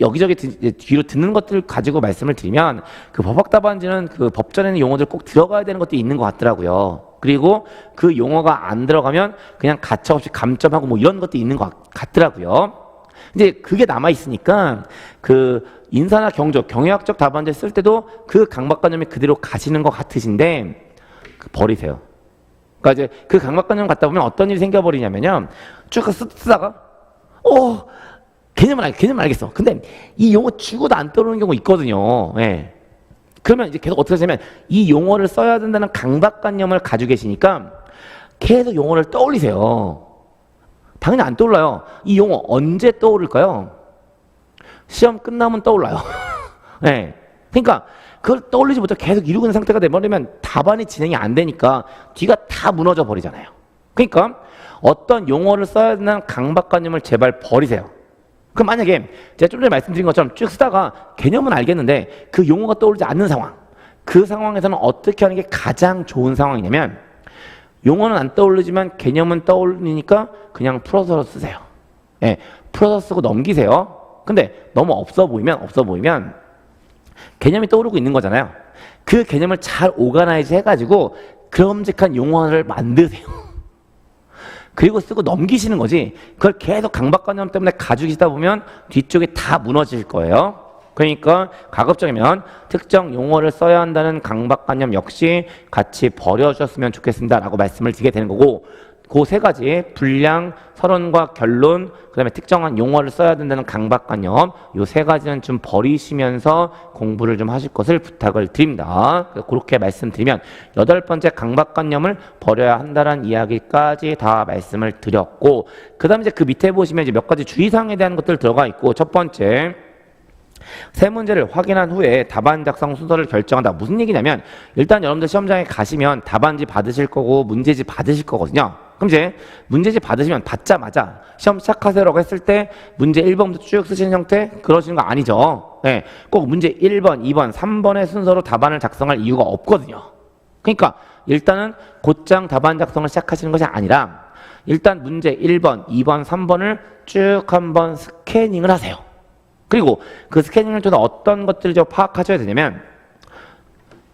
여기저기 뒤로 듣는 것들을 가지고 말씀을 드리면 그 법학 답안지는 그 법전에는 용어들 꼭 들어가야 되는 것도 있는 것 같더라고요. 그리고 그 용어가 안 들어가면 그냥 가차없이 감점하고 뭐 이런 것도 있는 것 같더라고요. 이제 그게 남아 있으니까 그 인사나 경영학적 답안지 쓸 때도 그 강박관념이 그대로 가시는 것 같으신데 버리세요. 그러니까 이제 그 강박관념 갖다 보면 어떤 일이 생겨버리냐면요. 쭉 쓰다가 개념은 알겠어. 근데 이 용어 죽어도 안 떠오르는 경우 있거든요. 예. 그러면 이제 계속 어떻게 하냐면 이 용어를 써야 된다는 강박관념을 가지고 계시니까 계속 용어를 떠올리세요. 당연히 안 떠올라요. 이 용어 언제 떠오를까요? 시험 끝나면 떠올라요. 네. 그러니까 그걸 떠올리지 못하고 계속 이루고 있는 상태가 돼버리면 답안이 진행이 안 되니까 뒤가 다 무너져 버리잖아요. 그러니까 어떤 용어를 써야 되는 강박관념을 제발 버리세요. 그럼 만약에 제가 좀 전에 말씀드린 것처럼 쭉 쓰다가 개념은 알겠는데 그 용어가 떠오르지 않는 상황, 그 상황에서는 어떻게 하는 게 가장 좋은 상황이냐면 용어는 안 떠오르지만 개념은 떠올리니까 그냥 풀어서 쓰세요. 예, 풀어서 쓰고 넘기세요. 근데 너무 없어 보이면 개념이 떠오르고 있는 거잖아요. 그 개념을 잘 오가나이즈 해가지고 그럼직한 용어를 만드세요. 그리고 쓰고 넘기시는 거지. 그걸 계속 강박관념 때문에 가지고 계시다 보면 뒤쪽이 다 무너질 거예요. 그러니까 가급적이면 특정 용어를 써야 한다는 강박관념 역시 같이 버려주셨으면 좋겠습니다 라고 말씀을 드리게 되는 거고, 그 세 가지 분량, 서론과 결론, 그 다음에 특정한 용어를 써야 된다는 강박관념, 이 세 가지는 좀 버리시면서 공부를 좀 하실 것을 부탁을 드립니다. 그렇게 말씀드리면 8번째 강박관념을 버려야 한다는 이야기까지 다 말씀을 드렸고, 그 다음에 이제 그 밑에 보시면 이제 몇 가지 주의사항에 대한 것들 들어가 있고, 첫 번째, 세 문제를 확인한 후에 답안 작성 순서를 결정한다. 무슨 얘기냐면 일단 여러분들 시험장에 가시면 답안지 받으실 거고 문제지 받으실 거거든요. 그럼 이제 문제지 받으시면 받자마자 시험 시작하세요라고 했을 때 문제 1번부터 쭉 쓰시는 형태 그러시는 거 아니죠. 네, 꼭 문제 1번, 2번, 3번의 순서로 답안을 작성할 이유가 없거든요. 그러니까 일단은 곧장 답안 작성을 시작하시는 것이 아니라 일단 문제 1번, 2번, 3번을 쭉 한번 스캐닝을 하세요. 그리고 그 스캐닝을 통해 어떤 것들을 좀 파악하셔야 되냐면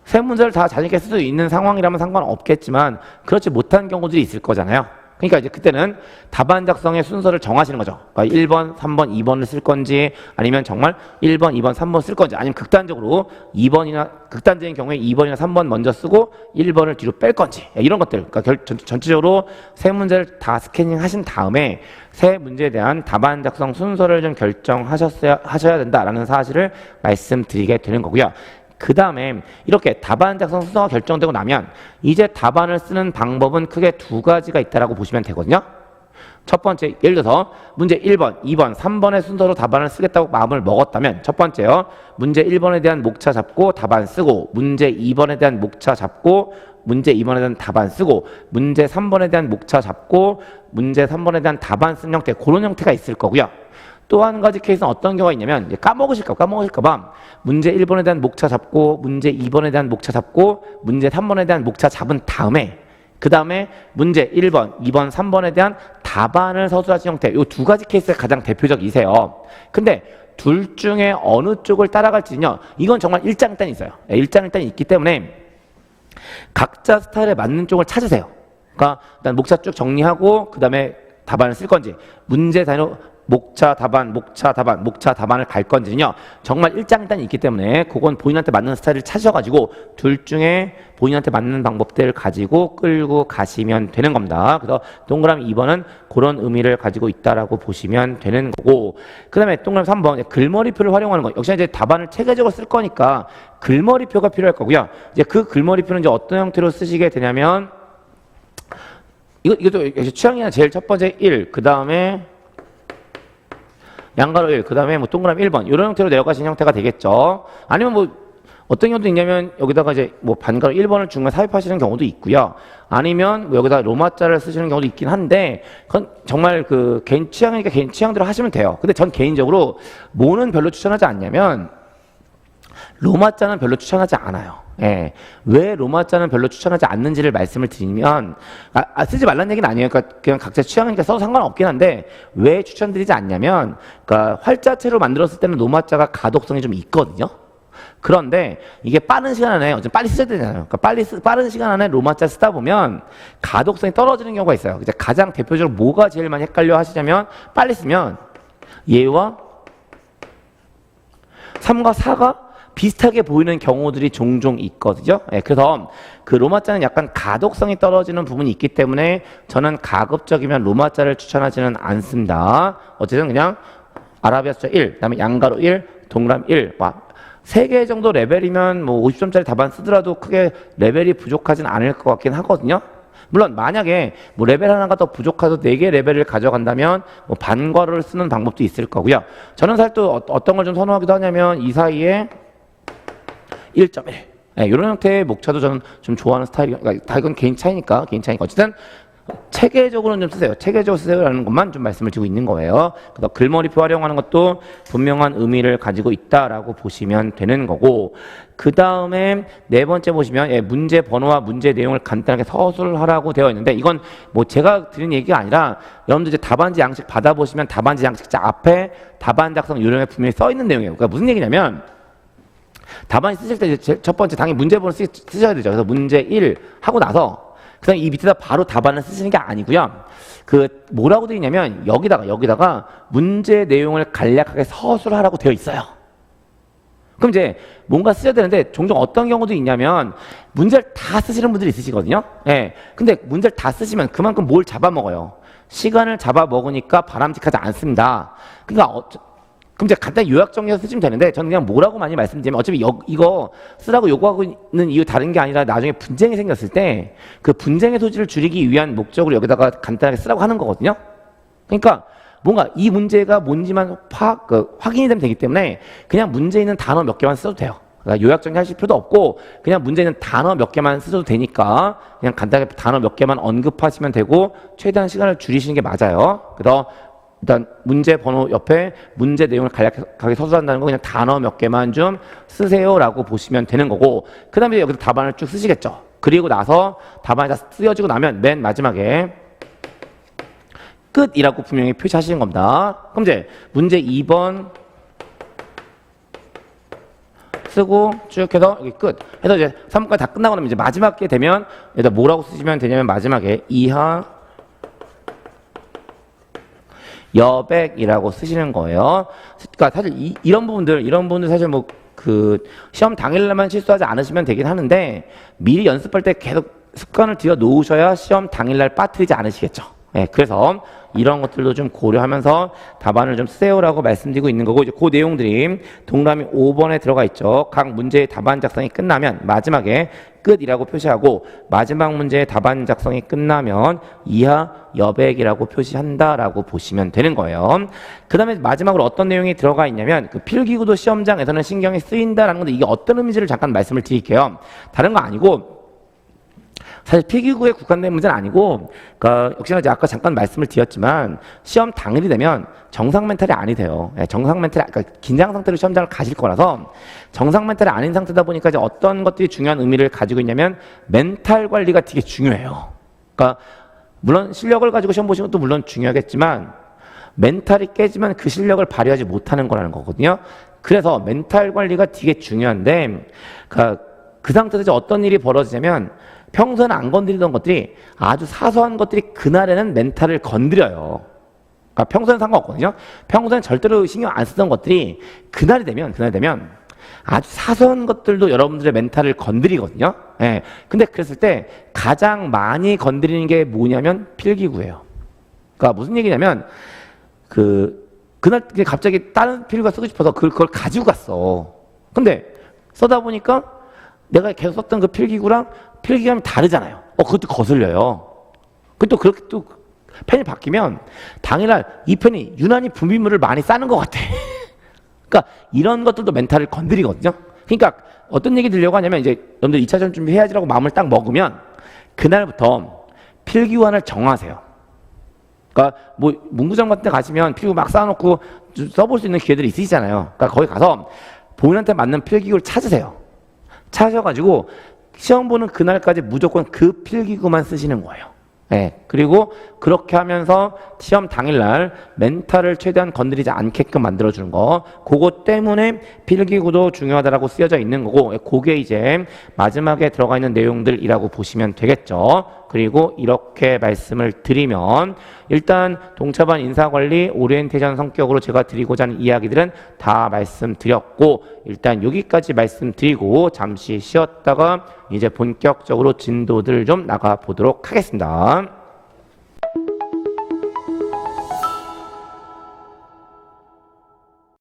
세 문제를 다 자신있게 쓸 수 있는 상황이라면 상관없겠지만 그렇지 못한 경우들이 있을 거잖아요. 그러니까 이제 그때는 답안 작성의 순서를 정하시는 거죠. 그러니까 1번, 3번, 2번을 쓸 건지 아니면 정말 1번, 2번, 3번 쓸 건지 아니면 극단적으로 2번이나 극단적인 경우에 2번이나 3번 먼저 쓰고 1번을 뒤로 뺄 건지 이런 것들. 그러니까 전체적으로 세 문제를 다 스캐닝 하신 다음에 세 문제에 대한 답안 작성 순서를 좀 하셔야 된다라는 사실을 말씀드리게 되는 거고요. 그 다음에 이렇게 답안 작성 순서가 결정되고 나면 이제 답안을 쓰는 방법은 크게 두 가지가 있다라고 보시면 되거든요. 첫 번째, 예를 들어서 문제 1번, 2번, 3번의 순서로 답안을 쓰겠다고 마음을 먹었다면 첫 번째요. 문제 1번에 대한 목차 잡고 답안 쓰고 문제 2번에 대한 목차 잡고 문제 2번에 대한 답안 쓰고 문제 3번에 대한 목차 잡고 문제 3번에 대한 답안 쓴 형태, 그런 형태가 있을 거고요. 또 한 가지 케이스는 어떤 경우가 있냐면 이제 까먹으실까 봐 문제 1번에 대한 목차 잡고 문제 2번에 대한 목차 잡고 문제 3번에 대한 목차 잡은 다음에 그 다음에 문제 1번, 2번, 3번에 대한 답안을 서술하신 형태, 이 두 가지 케이스가 가장 대표적이세요. 근데 둘 중에 어느 쪽을 따라갈지는요, 이건 정말 일장일단이 있어요. 일장일단이 있기 때문에 각자 스타일에 맞는 쪽을 찾으세요. 그러니까 일단 목차 쭉 정리하고 그 다음에 답안을 쓸 건지 문제 단위 목차 답안을 갈 건지는요 정말 일장일단이 있기 때문에 그건 본인한테 맞는 스타일을 찾으셔가지고 둘 중에 본인한테 맞는 방법들을 가지고 끌고 가시면 되는 겁니다. 그래서 동그라미 2번은 그런 의미를 가지고 있다라고 보시면 되는 거고, 그 다음에 동그라미 3번 글머리표를 활용하는 거. 역시 이제 답안을 체계적으로 쓸 거니까 글머리표가 필요할 거고요. 이제 그 글머리표는 이제 어떤 형태로 쓰시게 되냐면 이것도 취향이나 제일 첫 번째 1, 그 다음에 양가로 1, 그 다음에 뭐 동그라미 1번 이런 형태로 내려가신 형태가 되겠죠. 아니면 뭐 어떤 경우도 있냐면 여기다가 이제 뭐 반가로 1번을 중간에 삽입하시는 경우도 있고요. 아니면 뭐 여기다 로마자를 쓰시는 경우도 있긴 한데 그건 정말 그 개인 취향이니까 개인 취향대로 하시면 돼요. 근데 전 개인적으로 뭐는 별로 추천하지 않냐면 로마자는 별로 추천하지 않아요. 예. 왜 로마자는 별로 추천하지 않는지를 말씀을 드리면 쓰지 말라는 얘기는 아니에요. 그러니까 그냥 각자 취향이니까 써도 상관없긴 한데 왜 추천드리지 않냐면 그러니까 활자체로 만들었을 때는 로마자가 가독성이 좀 있거든요. 그런데 이게 빠른 시간 안에 어차피 빨리 쓰셔야 되잖아요. 그러니까 빠른 시간 안에 로마자 쓰다 보면 가독성이 떨어지는 경우가 있어요. 이제 가장 대표적으로 뭐가 제일 많이 헷갈려 하시자면 빨리 쓰면 얘와 3과 4가 비슷하게 보이는 경우들이 종종 있거든요. 예, 그래서 그 로마자는 약간 가독성이 떨어지는 부분이 있기 때문에 저는 가급적이면 로마자를 추천하지는 않습니다. 어쨌든 그냥 아라비아 숫자 1, 그다음에 양가로 1, 동그라미 1, 3개 정도 레벨이면 뭐 50점짜리 답안 쓰더라도 크게 레벨이 부족하진 않을 것 같긴 하거든요. 물론 만약에 뭐 레벨 하나가 더 부족해서 4개 레벨을 가져간다면 뭐 반괄호를 쓰는 방법도 있을 거고요. 저는 사실 또 어떤 걸 좀 선호하기도 하냐면 이 사이에 1.1 네, 이런 형태의 목차도 저는 좀 좋아하는 스타일이에요. 그러니까 다 이건 개인 차이니까 어쨌든 체계적으로는 좀 쓰세요. 체계적으로 쓰세요라는 것만 좀 말씀을 드리고 있는 거예요. 그래서 글머리표 활용하는 것도 분명한 의미를 가지고 있다라고 보시면 되는 거고, 그 다음에 네 번째 보시면 문제 번호와 문제 내용을 간단하게 서술하라고 되어 있는데, 이건 뭐 제가 드린 얘기가 아니라 여러분들 이제 답안지 양식 받아보시면 답안지 양식자 앞에 답안 작성 요령에 분명히 써 있는 내용이에요. 그러니까 무슨 얘기냐면 답안 쓰실 때 이제 첫 번째 당연히 문제 번호 쓰셔야 되죠. 그래서 문제 1 하고 나서 그다음 이 밑에다 바로 답안을 쓰시는 게 아니고요. 그 뭐라고 되어 있냐면 여기다가 문제 내용을 간략하게 서술하라고 되어 있어요. 그럼 이제 뭔가 쓰셔야 되는데 종종 어떤 경우도 있냐면 문제를 다 쓰시는 분들이 있으시거든요. 예. 근데 문제를 다 쓰시면 그만큼 뭘 잡아먹어요. 시간을 잡아먹으니까 바람직하지 않습니다. 그러니까 그럼 이제 간단히 요약 정리해서 쓰시면 되는데 저는 그냥 뭐라고 많이 말씀드리면 어차피 이거 쓰라고 요구하고 있는 이유 다른 게 아니라 나중에 분쟁이 생겼을 때 그 분쟁의 소지를 줄이기 위한 목적으로 여기다가 간단하게 쓰라고 하는 거거든요. 그러니까 뭔가 이 문제가 뭔지만 확인이 되면 되기 때문에 그냥 문제 있는 단어 몇 개만 써도 돼요. 그러니까 요약 정리하실 필요도 없고 그냥 문제 있는 단어 몇 개만 쓰셔도 되니까 그냥 간단하게 단어 몇 개만 언급하시면 되고 최대한 시간을 줄이시는 게 맞아요. 그래서 일단 문제 번호 옆에 문제 내용을 간략하게 서술한다는 거 그냥 단어 몇 개만 좀 쓰세요라고 보시면 되는 거고, 그 다음에 여기서 답안을 쭉 쓰시겠죠. 그리고 나서 답안이 다 쓰여지고 나면 맨 마지막에 끝이라고 분명히 표시하시는 겁니다. 그럼 이제 문제 2번 쓰고 쭉 해서 여기 끝 해서 이제 3번까지 다 끝나고 나면 이제 마지막에 되면 여기다 뭐라고 쓰시면 되냐면 마지막에 이하 여백이라고 쓰시는 거예요. 그러니까 사실 이런 부분들 사실 뭐 그 시험 당일날만 실수하지 않으시면 되긴 하는데 미리 연습할 때 계속 습관을 들여 놓으셔야 시험 당일날 빠뜨리지 않으시겠죠. 네, 그래서 이런 것들도 좀 고려하면서 답안을 좀 쓰세요라고 말씀드리고 있는 거고, 이제 그 내용들이 동그라미 5번에 들어가 있죠. 각 문제의 답안 작성이 끝나면 마지막에 끝이라고 표시하고 마지막 문제의 답안 작성이 끝나면 이하 여백이라고 표시한다라고 보시면 되는 거예요. 그 다음에 마지막으로 어떤 내용이 들어가 있냐면 그 필기구도 시험장에서는 신경이 쓰인다라는 건데 이게 어떤 의미인지를 잠깐 말씀을 드릴게요. 다른 거 아니고 사실 필기구에 국한된 문제는 아니고, 그러니까 역시나 이제 아까 잠깐 말씀을 드렸지만 시험 당일이 되면 정상 멘탈이 아니 돼요. 정상 멘탈이, 그러니까 긴장 상태로 시험장을 가실 거라서 정상 멘탈이 아닌 상태다 보니까 이제 어떤 것들이 중요한 의미를 가지고 있냐면 멘탈 관리가 되게 중요해요. 그러니까 물론 실력을 가지고 시험 보시는 것도 물론 중요하겠지만 멘탈이 깨지면 그 실력을 발휘하지 못하는 거라는 거거든요. 그래서 멘탈 관리가 되게 중요한데, 그러니까 그 상태에서 이제 어떤 일이 벌어지냐면 평소에는 안 건드리던 것들이 아주 사소한 것들이 그날에는 멘탈을 건드려요. 그러니까 평소에는 상관없거든요. 평소에는 절대로 신경 안 쓰던 것들이 그날 되면 아주 사소한 것들도 여러분들의 멘탈을 건드리거든요. 예. 근데 그랬을 때 가장 많이 건드리는 게 뭐냐면 필기구예요. 그러니까 무슨 얘기냐면 그날 갑자기 다른 필기구가 쓰고 싶어서 그걸 가지고 갔어. 근데 써다 보니까 내가 계속 썼던 그 필기구랑 필기감이 다르잖아요. 그것도 거슬려요. 그것도 그렇게 또 펜이 바뀌면 당일날 이 펜이 유난히 분비물을 많이 싸는 것 같아. 그러니까 이런 것들도 멘탈을 건드리거든요. 그러니까 어떤 얘기 들려고 하냐면 이제 여러분들 2차 시험 준비해야지라고 마음을 딱 먹으면 그날부터 필기구안을 정하세요. 그러니까 뭐 문구점 같은 데 가시면 필기구 막 쌓아놓고 써볼 수 있는 기회들이 있으시잖아요. 그러니까 거기 가서 본인한테 맞는 필기구를 찾으세요. 찾으셔가지고 시험 보는 그날까지 무조건 그 필기구만 쓰시는 거예요. 네, 그리고 그렇게 하면서 시험 당일날 멘탈을 최대한 건드리지 않게끔 만들어주는 거, 그거 때문에 필기구도 중요하다라고 쓰여져 있는 거고, 그게 이제 마지막에 들어가 있는 내용들이라고 보시면 되겠죠. 그리고 이렇게 말씀을 드리면 일단 동차반 인사관리 오리엔테이션 성격으로 제가 드리고자 하는 이야기들은 다 말씀드렸고, 일단 여기까지 말씀드리고 잠시 쉬었다가 이제 본격적으로 진도들 좀 나가 보도록 하겠습니다.